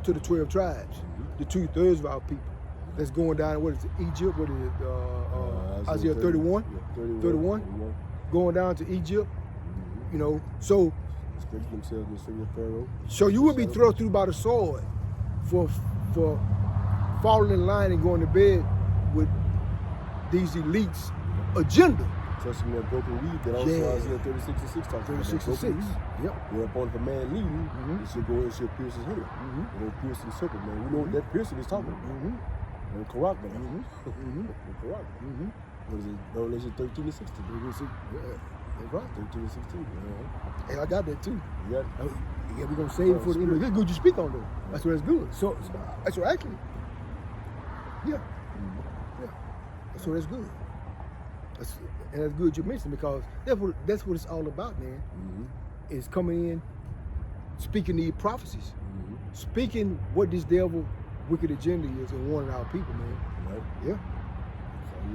the 12 tribes, the 2/3 of our people. That's going down, what is it, Egypt? What is it, Isaiah 31? Yeah, 31? Going down to Egypt, you know, so you will be thrust through by the sword for falling in line and going to bed with these elites' agenda. Trusting that broken weed that also Isaiah 36 and 6 talks about. 36 and 6. Yep. Whereupon if a man leading, it should go and should pierce his head. And it'll pierce his circle, man. We know what that piercing is talking about. And correct, man. Correct. What is it? Revelation 13 and 16. That's right. 13 and 16. Hey, I got that too. Yeah. Yeah, we're gonna save it for the end. It's good you speak on that. That's where it's good. So that's what actually. Yeah. Yeah. So that's good. And that's good you mentioned, because that's what it's all about, man. Is coming in, speaking these prophecies, speaking what this devil wicked agenda is and warning our people, man. Right. Yeah.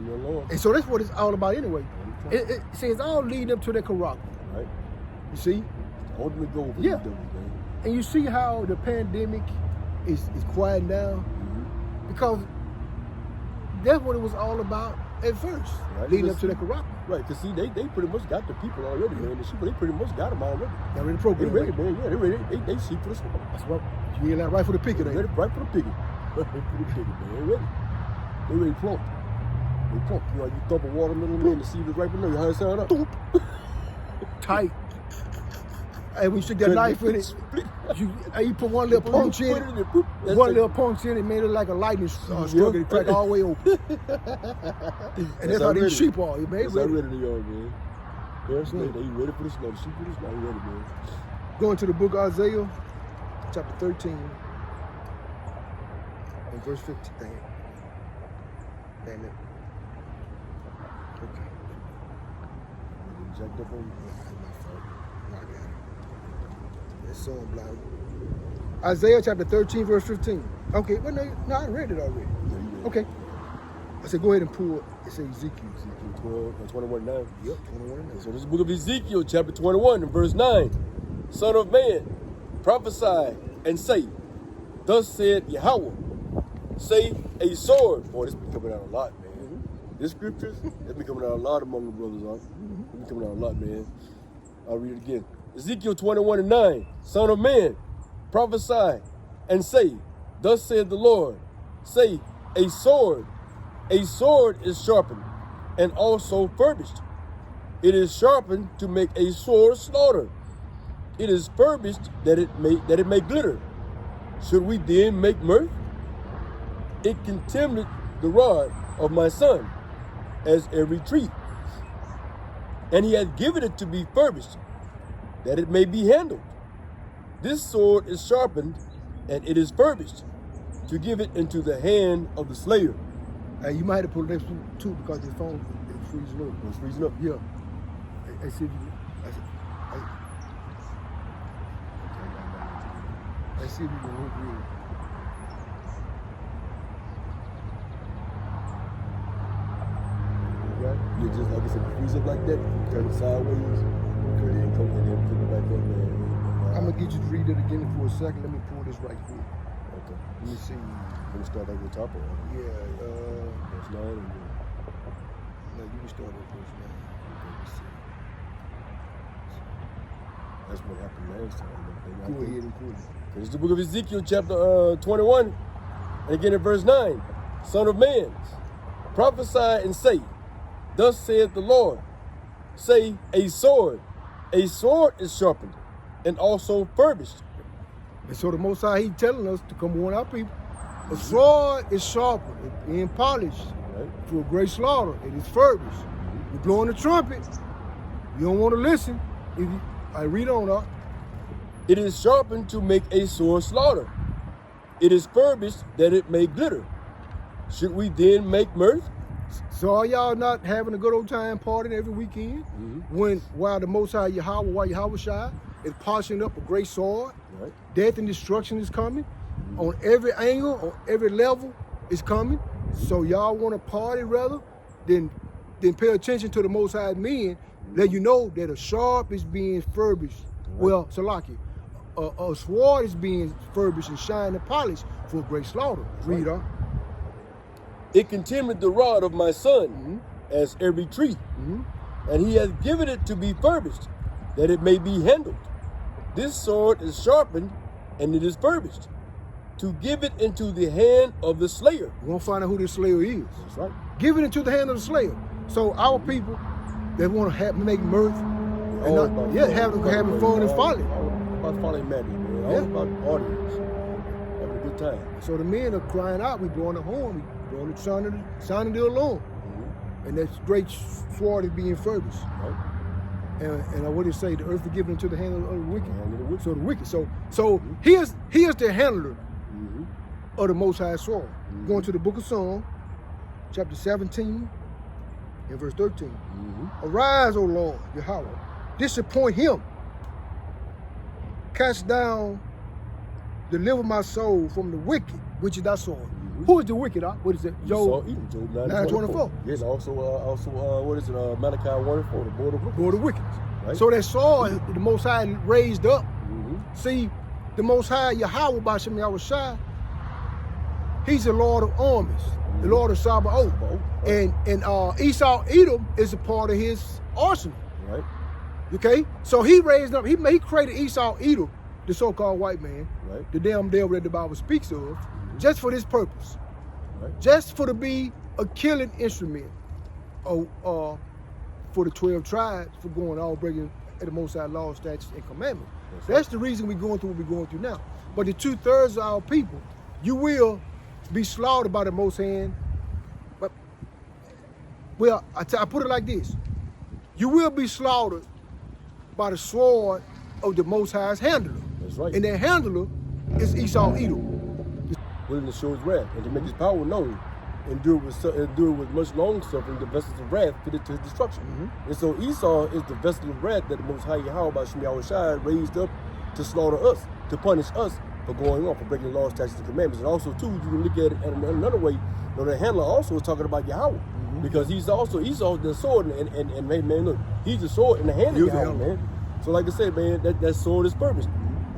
Lord. And so that's what it's all about anyway. It says all leading up to the corrupt. Right. You see? The ultimate goal for yeah. the devil, man. And you see how the pandemic is quieting down? Because that's what it was all about at first, leading up to the corrupt. Right, because see, they pretty much got the people already, man. The sheep, they pretty much got them already. They're ready to program. They ready, man. Yeah, they ready. They sheep for the swamp. That's right. You ain't like right for the picket, ain't ready, right for the picket. Right for the picket, man. They ready. They ready to plump. They plump. You know, you thump a watermelon in, the seed is right below you. How it sound up? Tight. Hey, when you stick that knife in it, you put one little punch in it. One little punch in it, made it like a lightning stroke. It crack all the way open. And that's how these sheep are. You made ready. Ready to go, man. They ready for the snow. The sheep for the snow. Ready, man. Going to the book of Isaiah, chapter 13, and verse 15. Damn it. Okay. Jacked up on you. So blind. Isaiah chapter 13, verse 15. Okay, well, no, I read it already. Yeah, okay. I said, go ahead and pull it. It says Ezekiel. Ezekiel 21 9. Yep, 21 9. So this is the book of Ezekiel, chapter 21, and verse 9. Son of man, prophesy and say, thus said YAHAWAH, say a sword. Boy, this been coming out a lot, man. This scriptures, it's been coming out a lot among the brothers, huh? It's been coming out a lot, man. I'll read it again. Ezekiel 21 and 9, Son of man, prophesy and say, thus saith the Lord, say, a sword is sharpened and also furbished. It is sharpened to make a sore slaughter. It is furbished that it may glitter. Should we then make mirth? It contemned the rod of my son as a retreat, and he hath given it to be furbished, that it may be handled. This sword is sharpened, and it is furbished, to give it into the hand of the slayer. You might have to pull it next too, because the phone is freezing up. It's freezing up? Yeah. I see if you can look real. You just, like I said, freeze it like that, turn it sideways, and then put it back up there. I'm gonna get you to read it again for a second. Let me pull this right quick. Okay. Let me see. Let me start at the top of it. Yeah. Verse 9. And No, you can start at verse 9. okay, let's see. That's what happened last time. Go ahead and quote it. It's the book of Ezekiel chapter 21. And again in verse 9. Son of man, prophesy and say, thus saith the Lord, say, a sword is sharpened, and also furbished. And so the Most High, He telling us to come warn our people. A sword is sharpened, it's being polished for a great slaughter. It is furbished. We're blowing the trumpet. You don't want to listen. I read on up. It is sharpened to make a sore slaughter. It is furbished that it may glitter. Should we then make mirth? So are y'all not having a good old time partying every weekend? While the Most High YAHAWAH is polishing up a great sword, death and destruction is coming on every angle, on every level is coming. So y'all want to party rather than pay attention to the Most High men, let you know that a sharp is being furbished. Well, Salaki, a sword is being furbished and shined and polished for a great slaughter. Read on. It contemneth the rod of my son as every tree, and he hath given it to be furbished, that it may be handled. This sword is sharpened, and it is furbished, to give it into the hand of the slayer. We're going to find out who this slayer is. That's right. Give it into the hand of the slayer. So our people that want to make mirth, and having fun and folly. About folly madness, man. All about audience. Having a good time. So the men are crying out, we blowing the horn, we blowing the sounding the alarm. And that great sword is being furbished. And what did it say? The earth is given into the hand of the wicked. So the wicked. So here's the handler of the Most High sword. Going to the book of Psalms, chapter 17 and verse 13. Arise, O Lord, Yahweh, disappoint him. Cast down, deliver my soul from the wicked, which is thy sword. Who is the wicked? What is it? Job 9:24. Yes, also what is it? Malachi 1:4, the board of wicked. Right? So that sword, the Most High raised up. See, the Most High Yahweh B'Shem Yahushua, He's the Lord of armies, the Lord of Sabaoth. And Esau Edom is a part of His arsenal. Right. Okay? So He raised up, He created Esau Edom, the so-called white man, the damn devil that the Bible speaks of, just for this purpose. Just for to be a killing instrument for the 12 tribes for going all breaking the Most High law, statutes, and commandments. That's the reason we're going through what we're going through now. But the 2/3 of our people, you will be slaughtered by the Most Hand. But, well, I put it like this. You will be slaughtered by the sword of the Most High's handler. That's right. And that handler is Esau Edom. Willing to show his wrath and to make his power known, endure with much long suffering the vessels of wrath fitted to his destruction. And so Esau is the vessel of wrath that the Most High Yahweh B'Shem Yahushua raised up to slaughter us, to punish us for going on, for breaking the laws, statutes, and commandments. And also too, you can look at it in another way. The handler also is talking about Yahweh, because he's also Esau's the sword, and man, look, he's the sword in the hand of Yahweh, man. So like I said, man, that sword is purpose,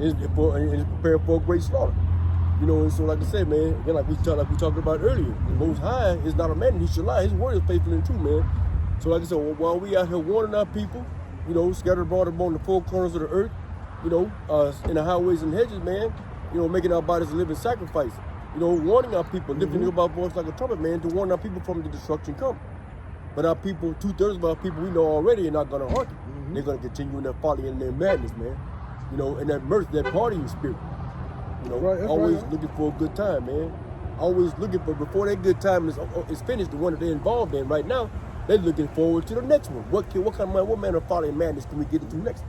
is prepared for a great slaughter. You know, and so like I said, man, again, like we talked about earlier, the Most High is not a man, he should lie. His word is faithful and true, man. So like I said, while we out here warning our people, you know, scattered abroad among the four corners of the earth, you know, in the highways and hedges, man, you know, making our bodies a living sacrifice, you know, warning our people, lifting up our voice like a trumpet, man, to warn our people from the destruction come. But our people, 2/3 of our people we know already are not going to hearken. They're going to continue in their folly and their madness, man. You know, and that mirth, that partying spirit. You know, always looking for a good time, man. Always looking for, before that good time is finished, the one that they're involved in right now, they're looking forward to the next one. What manner of folly and madness can we get into next?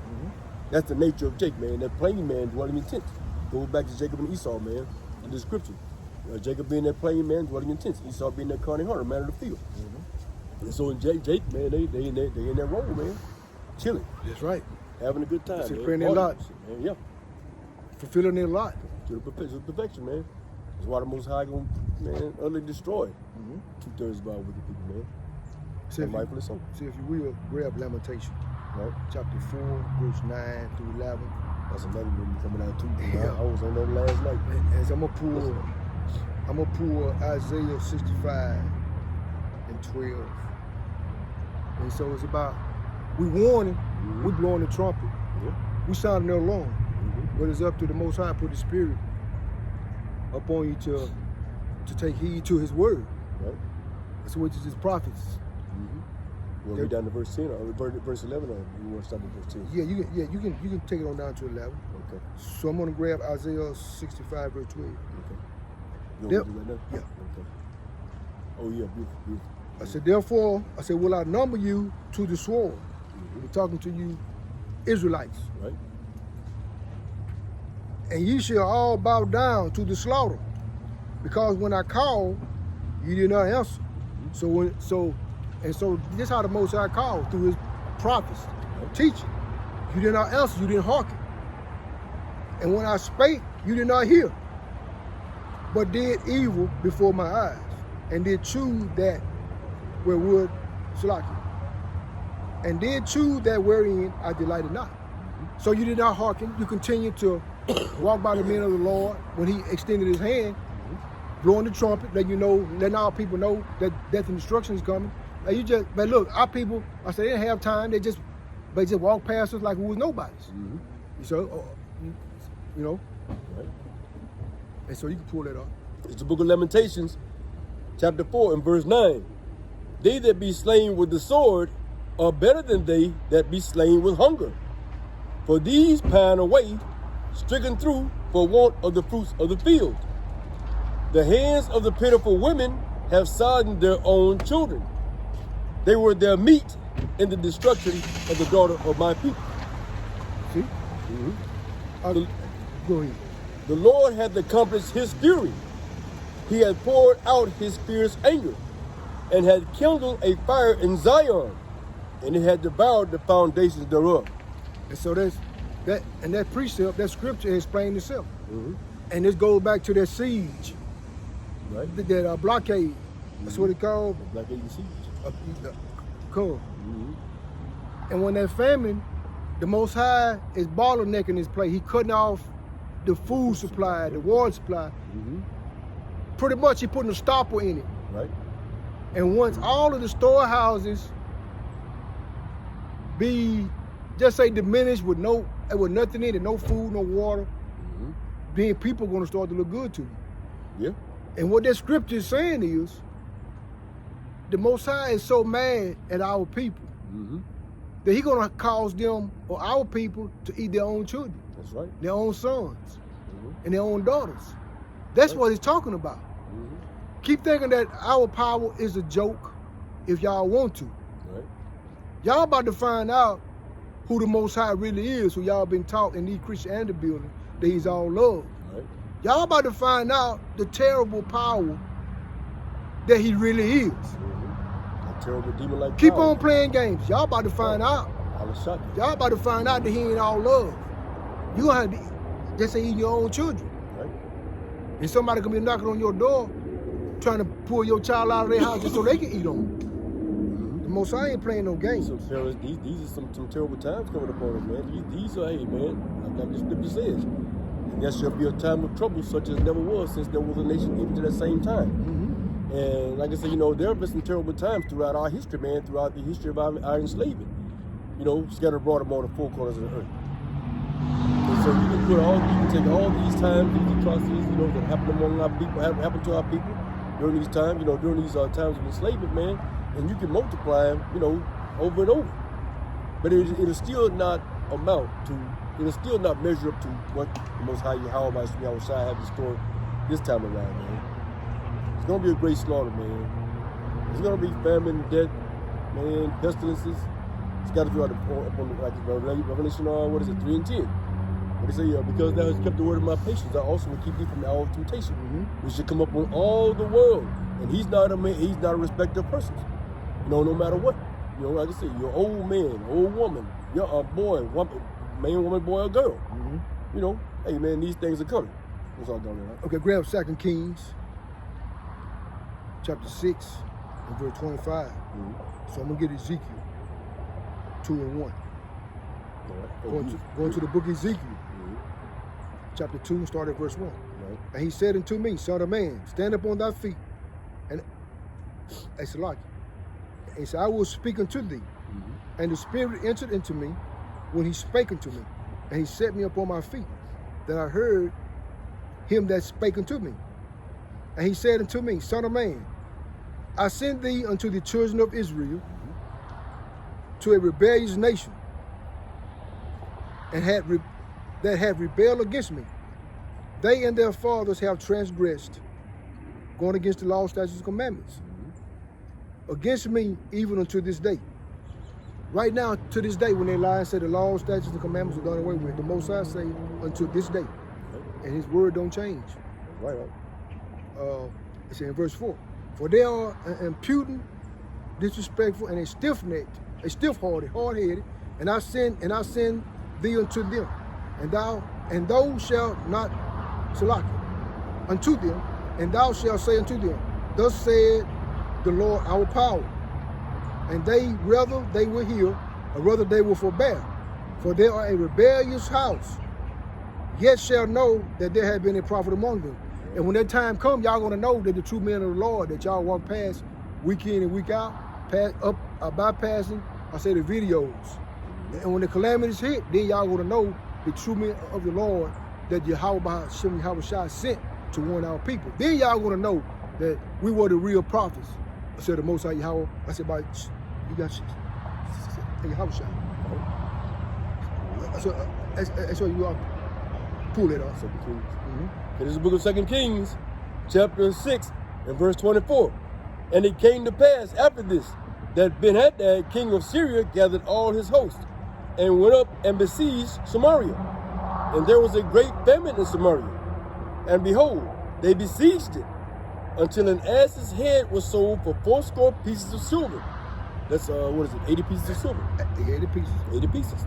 That's the nature of Jacob, man. That plain man dwelling in tents. Goes back to Jacob and Esau, man, in the scripture. Jacob being that plain man dwelling in tents. Esau being that cunning hunter, man of the field. And so in Jake, man, they in that role, man. Chilling. That's right. Having a good time. Preparing their lot. Man, yeah. Fulfilling their lot. To the perfection, man. That's why the Most High gonna, man, utterly destroy 2/3 of our wicked people, man. And rightfully so. See, if you will, grab Lamentation, chapter 4, verse 9 through 11. That's another movie coming out too. Yeah. I was on that last night. As I'm gonna pull Isaiah 65 and 12. And so it's about, we warning, we blowing the trumpet, we sounding the alarm. But it's up to the Most High to put the Spirit upon you to take heed to His word. Right. That's which is His prophets. You want to read down to verse 10 or verse 11, or you want to start at verse 10? Yeah, you can take it on down to 11. Okay. So I'm gonna grab Isaiah 65 verse 12. Okay. You Yep. want to do right now? Yeah. Okay. Oh yeah, beautiful. I said, therefore, will I number you to the sword? We're talking to you Israelites. Right. And ye shall all bow down to the slaughter, because when I called, you did not answer. So this is how the Most High called, through His prophets, teaching. You did not answer, you didn't hearken. And when I spake, you did not hear, but did evil before my eyes, and did choose that wherewith Salaki, and did choose that wherein I delighted not. So you did not hearken, you continued to walk by the men of the Lord when He extended His hand, blowing the trumpet, letting our people know that death and destruction is coming. But look, our people, I say they didn't have time, they just walk past us like we was nobodies. So, right. And so you can pull that up. It's the book of Lamentations, chapter 4 and verse 9. They that be slain with the sword are better than they that be slain with hunger. For these pine away, stricken through for want of the fruits of the field. The hands of the pitiful women have sodden their own children. They were their meat in the destruction of the daughter of my people. See? Go ahead. The Lord hath accomplished His fury. He hath poured out His fierce anger, and hath kindled a fire in Zion, and it hath devoured the foundations thereof. And so that precept, that scripture explained itself. And this goes back to that siege, right? That blockade. That's what it called. Blockade and siege. Come. And when that famine, the Most High is bottlenecking His place. He cutting off the food supply, the water supply. Pretty much He putting a stopper in it. Right. And once all of the storehouses be, just say, diminished with nothing in it, no food, no water, then people are going to start to look good to you. Yeah. And what that scripture is saying is, the Most High is so mad at our people that He's going to cause them, or our people, to eat their own children. That's right. Their own sons and their own daughters. That's what He's talking about. Keep thinking that our power is a joke if y'all want to. Right. Y'all about to find out who the Most High really is, who y'all been taught in these Christianity buildings that He's all love. Right. Y'all about to find out the terrible power that He really is. A terrible demon like Keep power. on playing games. Y'all about to find out. Y'all about to find out that He ain't all love. You gonna have to just say eat your own children. Right. And somebody gonna be knocking on your door trying to pull your child out of their house just so they can eat on them. The Most High ain't playing no games. So, fellas, these are some terrible times coming upon us, man. These are, hey, man, like the scripture says. And there shall be a time of trouble such as never was since there was a nation even to that same time. And like I said, there have been some terrible times throughout our history, man, throughout the history of our enslavement. Scattered abroad among the four corners of the earth. And so you can take all these times, these atrocities, that happen among our people, happen to our people during these times, during these times of enslavement, man, and you can multiply them, over and over. But it'll still not amount to, it'll still not measure up to what the Most High YAHAWAH have in store this time around, man. It's going to be a great slaughter, man. It's going to be famine, death, man, pestilences. It's got to be upon Revelation, 3 and 10. But they say, because thou hast kept the word of my patience, I also will keep thee from all temptation, which should come upon all the world. And He's not a man, He's not a respecter of persons. No matter what. Like I say, you're old man, old woman, you're a boy, man, woman, boy, or girl. Hey man, these things are coming. What's all going on? Okay, grab 2 Kings, chapter 6, and verse 25. So I'm gonna get Ezekiel 2 and 1. Right. Going to the book of Ezekiel. chapter 2, starting at verse 1. Right. And he said unto me, Son of man, stand up on thy feet. And it's like, he said, I will speak unto thee. And the Spirit entered into me when he spake unto me. And he set me upon my feet. Then I heard him that spake unto me. And he said unto me, Son of man, I send thee unto the children of Israel, to a rebellious nation, and that have rebelled against me. They and their fathers have transgressed, going against the law, statutes, and commandments, against me even unto this day. Right now, to this day, when they lie and say the law, statutes, and commandments are done away with, the Most High say until this day, and His word don't change. Right. It's in verse 4. For they are impudent, disrespectful, and a stiff-necked, a stiff-hearted, hard-headed, and I send thee unto them, and thou shalt not select unto them, and thou shalt say unto them, Thus said the Lord our power. And they, rather they will hear, or rather they will forbear, for they are a rebellious house. Yet shall know that there have been a prophet among them. And when that time comes, y'all gonna know that the true men of the Lord that y'all walk past week in and week out, bypassing, I say the videos. And when the calamities hit, then y'all gonna know the true men of the Lord that YAHAWAH sent to warn our people. Then y'all gonna know that we were the real prophets. I said the Most High Yahweh. I said, you got YAHAWAH. So you all pull it off. 2 Kings. It is the book of 2 Kings, chapter 6, and verse 24. And it came to pass after this, that Ben-Hadad, king of Syria, gathered all his host, and went up and besieged Samaria. And there was a great famine in Samaria. And behold, they besieged it, until an ass's head was sold for 80 pieces of silver. That's, 80 pieces of silver? 80 pieces. 80 pieces.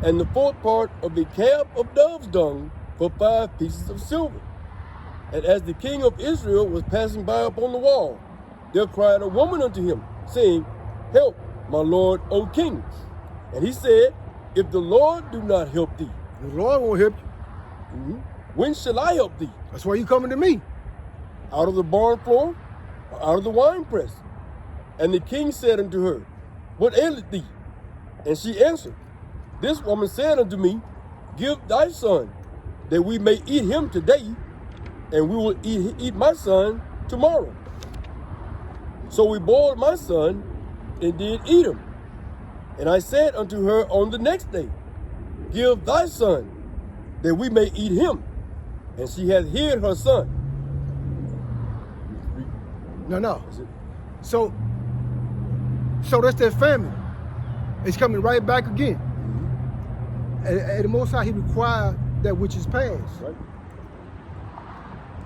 And the fourth part of a cab of dove's dung for 5 pieces of silver. And as the king of Israel was passing by upon the wall, there cried a woman unto him, saying, Help, my lord, O king. And he said, If the Lord do not help thee, the Lord won't help you. When shall I help thee? That's why you coming to me. Out of the barn floor, or out of the winepress? And the king said unto her, What aileth thee? And she answered, This woman said unto me, Give thy son, that we may eat him today, and we will eat my son tomorrow. So we boiled my son, and did eat him. And I said unto her on the next day, Give thy son, that we may eat him. And she hath hid her son. No. So that's that famine. It's coming right back again. And the Most High, He required that which is past. Right.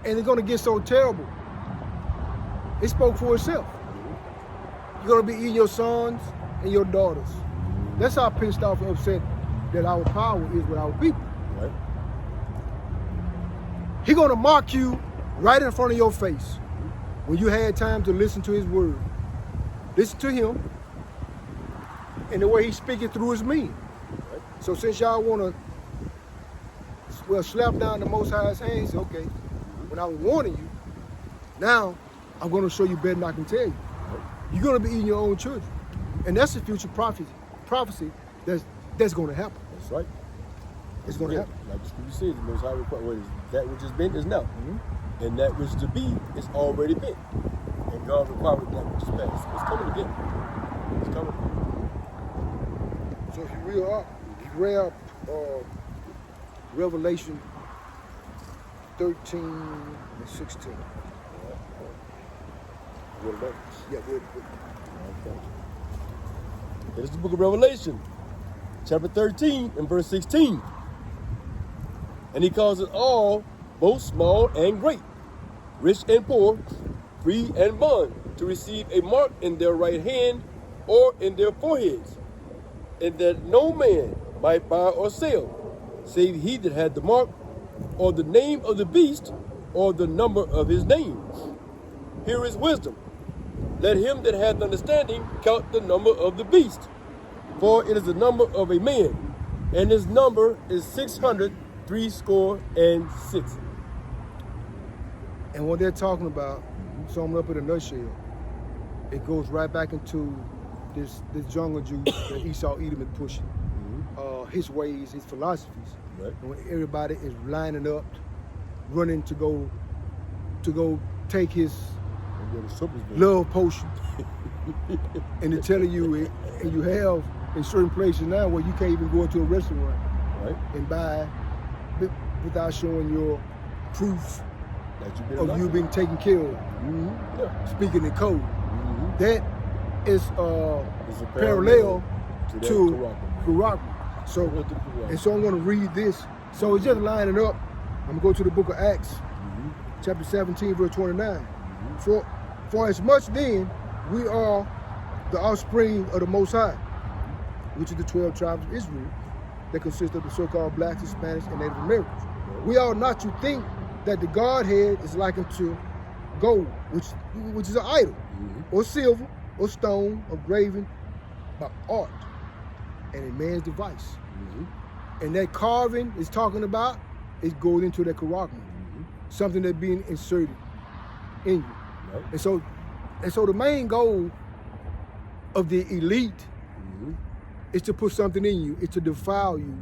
And it's going to get so terrible. It spoke for itself. You're going to be eating your sons and your daughters. That's how pissed off and upset that our power is with our people. Right. He's going to mock you right in front of your face when you had time to listen to His word. Listen to Him and the way He's speaking through His men. Right. So since y'all want to, slap down the Most High's hands, okay, when I was warning you, now I'm going to show you better than I can tell you. You're going to be eating your own children. And that's the future prophecy that's going to happen. That's right. It's going to happen. Like the scripture says, the Most High requires that which has been is now. And that which is to be is already been. And God requires that which is past. It's coming again. It's coming. So if you read Revelation 13 and 16. What about it? Yeah, good. Okay. It is the book of Revelation, chapter 13 and verse 16. And he calls it all, both small and great, rich and poor, free and bond, to receive a mark in their right hand or in their foreheads, and that no man might buy or sell, save he that had the mark, or the name of the beast, or the number of his name. Here is wisdom. Let him that hath understanding count the number of the beast, for it is the number of a man, and his number is threescore and 6. And what they're talking about, sum up in a nutshell, it goes right back into this jungle juice that Esau Edom is pushing. His ways, his philosophies. Right. And when everybody is lining up, running to go take his love potion, and they're telling you it, and you have in certain places now where you can't even go into a restaurant and buy without showing your proof of you being taken care of. Speaking in code. That is a parallel to Quran. So I'm going to read this. So it's just lining up. I'm going to go to the book of Acts, chapter 17, verse 29. For as much then we are the offspring of the Most High, which is the 12 tribes of Israel, that consist of the so-called blacks, Hispanics, and Native Americans. We ought not to think that the Godhead is likened to gold, which is an idol, or silver, or stone, or graven by art, and a man's device. And that carving is talking about, it goes into that character, something that's being inserted in you. And so the main goal of the elite is to put something in you, is to defile you,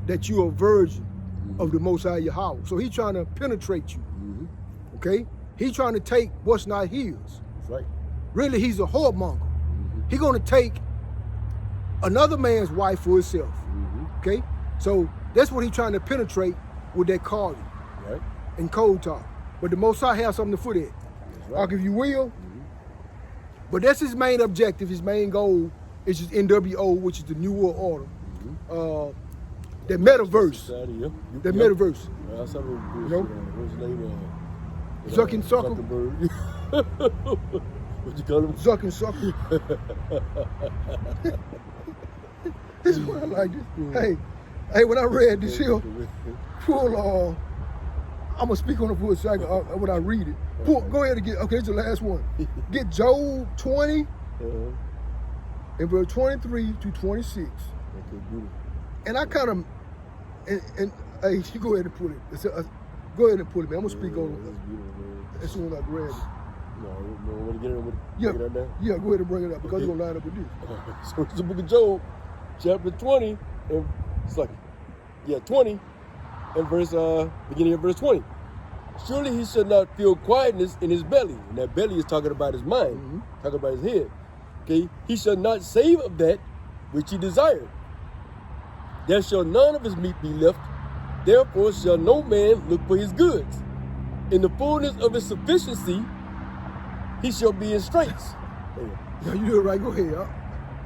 that you are a virgin of the Most High YAHAWAH. So he's trying to penetrate you, okay? He's trying to take what's not his. That's right. Really, he's a whoremonger. He's going to take another man's wife for himself, okay? So that's what he's trying to penetrate with that carving and cold talk. But the Most High has something for that. Like if you will. But that's his main objective, his main goal is just NWO, which is the New World Order. That metaverse. That metaverse. You know? What's his name? Zuck and Sucker. What you call him? Zuck and Sucker. This is what I like this. Hey, when I read this here, full I'm gonna speak on it for a second when I read it. Go ahead and get, okay, it's the last one. Get Job 20 and verse 23 to 26. Okay, beautiful. And I kind of, and hey, you go ahead and put it. Go ahead and put it, man. I'm gonna speak on it as soon as I grab it. No, want to get it now? Yeah, go ahead and bring it up because it's gonna line up with this. So it's the book of Job, chapter 20, and it's like, 20, and beginning of verse 20. Surely he shall not feel quietness in his belly. And that belly is talking about his mind, talking about his head. Okay, he shall not save of that which he desired. There shall none of his meat be left. Therefore shall no man look for his goods. In the fullness of his sufficiency, he shall be in straits. Yeah, you do it right. Go ahead.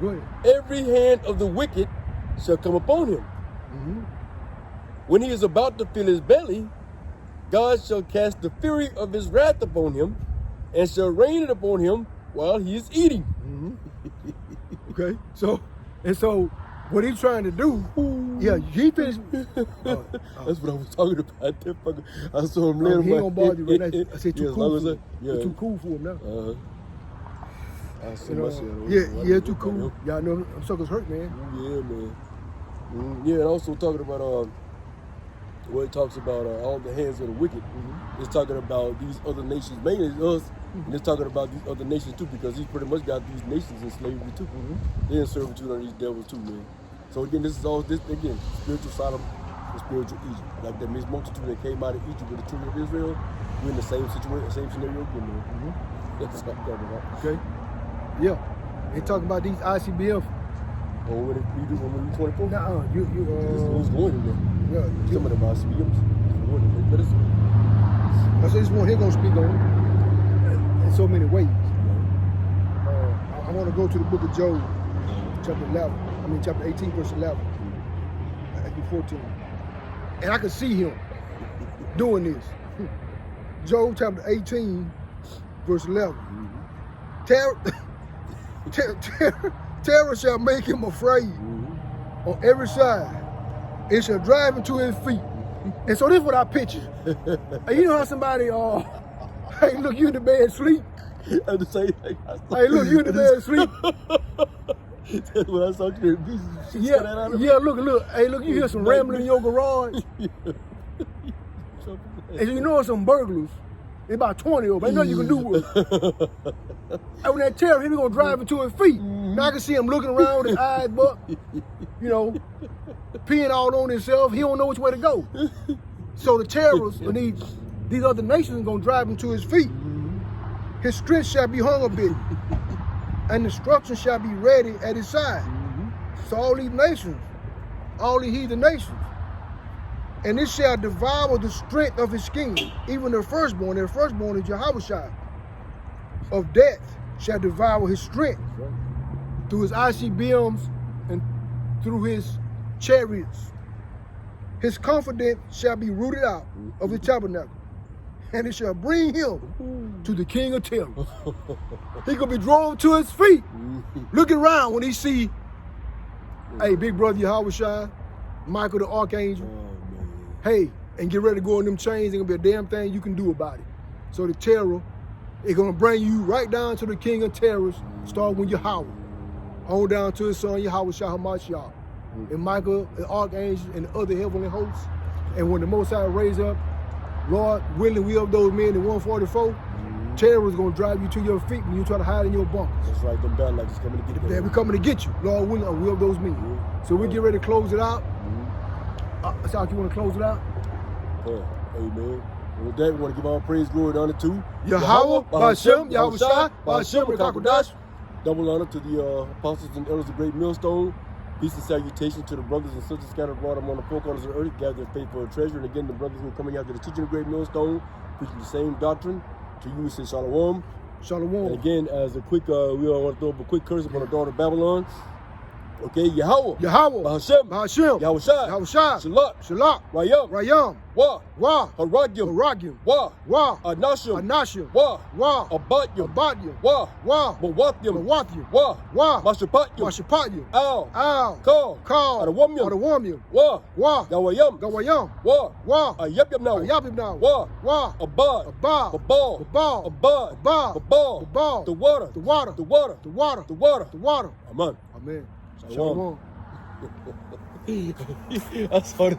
Go ahead. Every hand of the wicked shall come upon him. When he is about to fill his belly, God shall cast the fury of his wrath upon him, and shall rain it upon him while he is eating. Okay, so what he's trying to do, he finished. That's what I was talking about. I saw him later. He don't bother you right now. I said too cool for him. It's too cool for him now. I see myself. Yeah, too cool. Y'all know them suckers hurt, man. Yeah, man. Yeah, and also talking about where it talks about all the hands of the wicked. It's talking about these other nations, mainly us, and it's talking about these other nations too, because he's pretty much got these nations in slavery too. They're in servitude on these devils too, man. So again, this is all spiritual Sodom and spiritual Egypt. Like that mixed multitude that came out of Egypt with the children of Israel, we're in the same situation, same scenario again, man. That's what I'm talking about. Okay. Yeah. They talking about these ICBF. Oh, when you do 24? Nah, who's going in there? Yeah, some of them ICBMs. I say this one here gonna speak on it in so many ways. I want to go to the book of Job, chapter 18, verse 11, and 14. And I can see him doing this. Job chapter 18, verse 11. Terror shall make him afraid on every side. It shall drive him to his feet. And so this is what I picture. And you know how somebody, hey, look, you in the bed sleep. I'm the same thing. Hey, look, you in the bed sleep. That's what I saw you. Yeah, look. Hey, look, you hear some rambling in your garage. And you know it's some burglars. It's about 20 of them. Ain't nothing you can do with them. And when that terror hit, he gonna drive into his feet. Now I can see him looking around with his eyes buck, you know, peeing all on himself. He don't know which way to go. So the terrorists and these other nations are gonna drive him to his feet. His strength shall be hung a bit, and destruction shall be ready at his side. So all these nations, all these heathen nations, and it shall devour the strength of his skin, even their firstborn is YAHAWAH. Of death shall devour his strength through his ICBMs and through his chariots. His confidence shall be rooted out of his tabernacle, and it shall bring him to the king of terror. He gonna be drawn to his feet, looking around when he see, hey, big brother YAHAWAH, Michael the archangel, hey, and get ready to go in them chains. Ain't gonna be a damn thing you can do about it. So the terror is gonna bring you right down to the king of terrors, start with YAHAWAH, on down to his son YAHAWAH, and Michael the archangel and the other heavenly hosts. And when the Most High raise up, Lord willing, we of those men in 144, terror is gonna drive you to your feet when you try to hide in your bunkers. That's right, them bad lights coming to get you. They're coming to get you. Lord willing, we of those men. So we get ready to close it out. Sal, you want to close it out? Amen. And with that, we want to give all praise, glory, and honor to YAHAWAH, Ba'ashem, YAHAWAH, Ba'ashem, Rekakodash. Double honor to the apostles and elders of Great Millstone. Peace and salutation to the brothers and sisters scattered abroad among the four corners of the earth, gather their faith for a treasure. And again, the brothers who are coming out to the teaching of Great Millstone, preaching the same doctrine. To you, we say Shalom. Shalom. And again, as a quick, we all want to throw up a quick curse upon the daughter of Babylon. Okay, YAHAWAH, Ba'ashem, YAHAWAH, Shalak, Rayam, Wah, Haragyam, Wah, Anashim, Wah, Abatyam, Wah, Mawatyam, Wah, Mashapatyam, Al, Kal, Adawamyam, Wah, Gawayam, Wah, Ayapyam now, Wah, Abad, Babal, the water. Amen. Shalom. I saw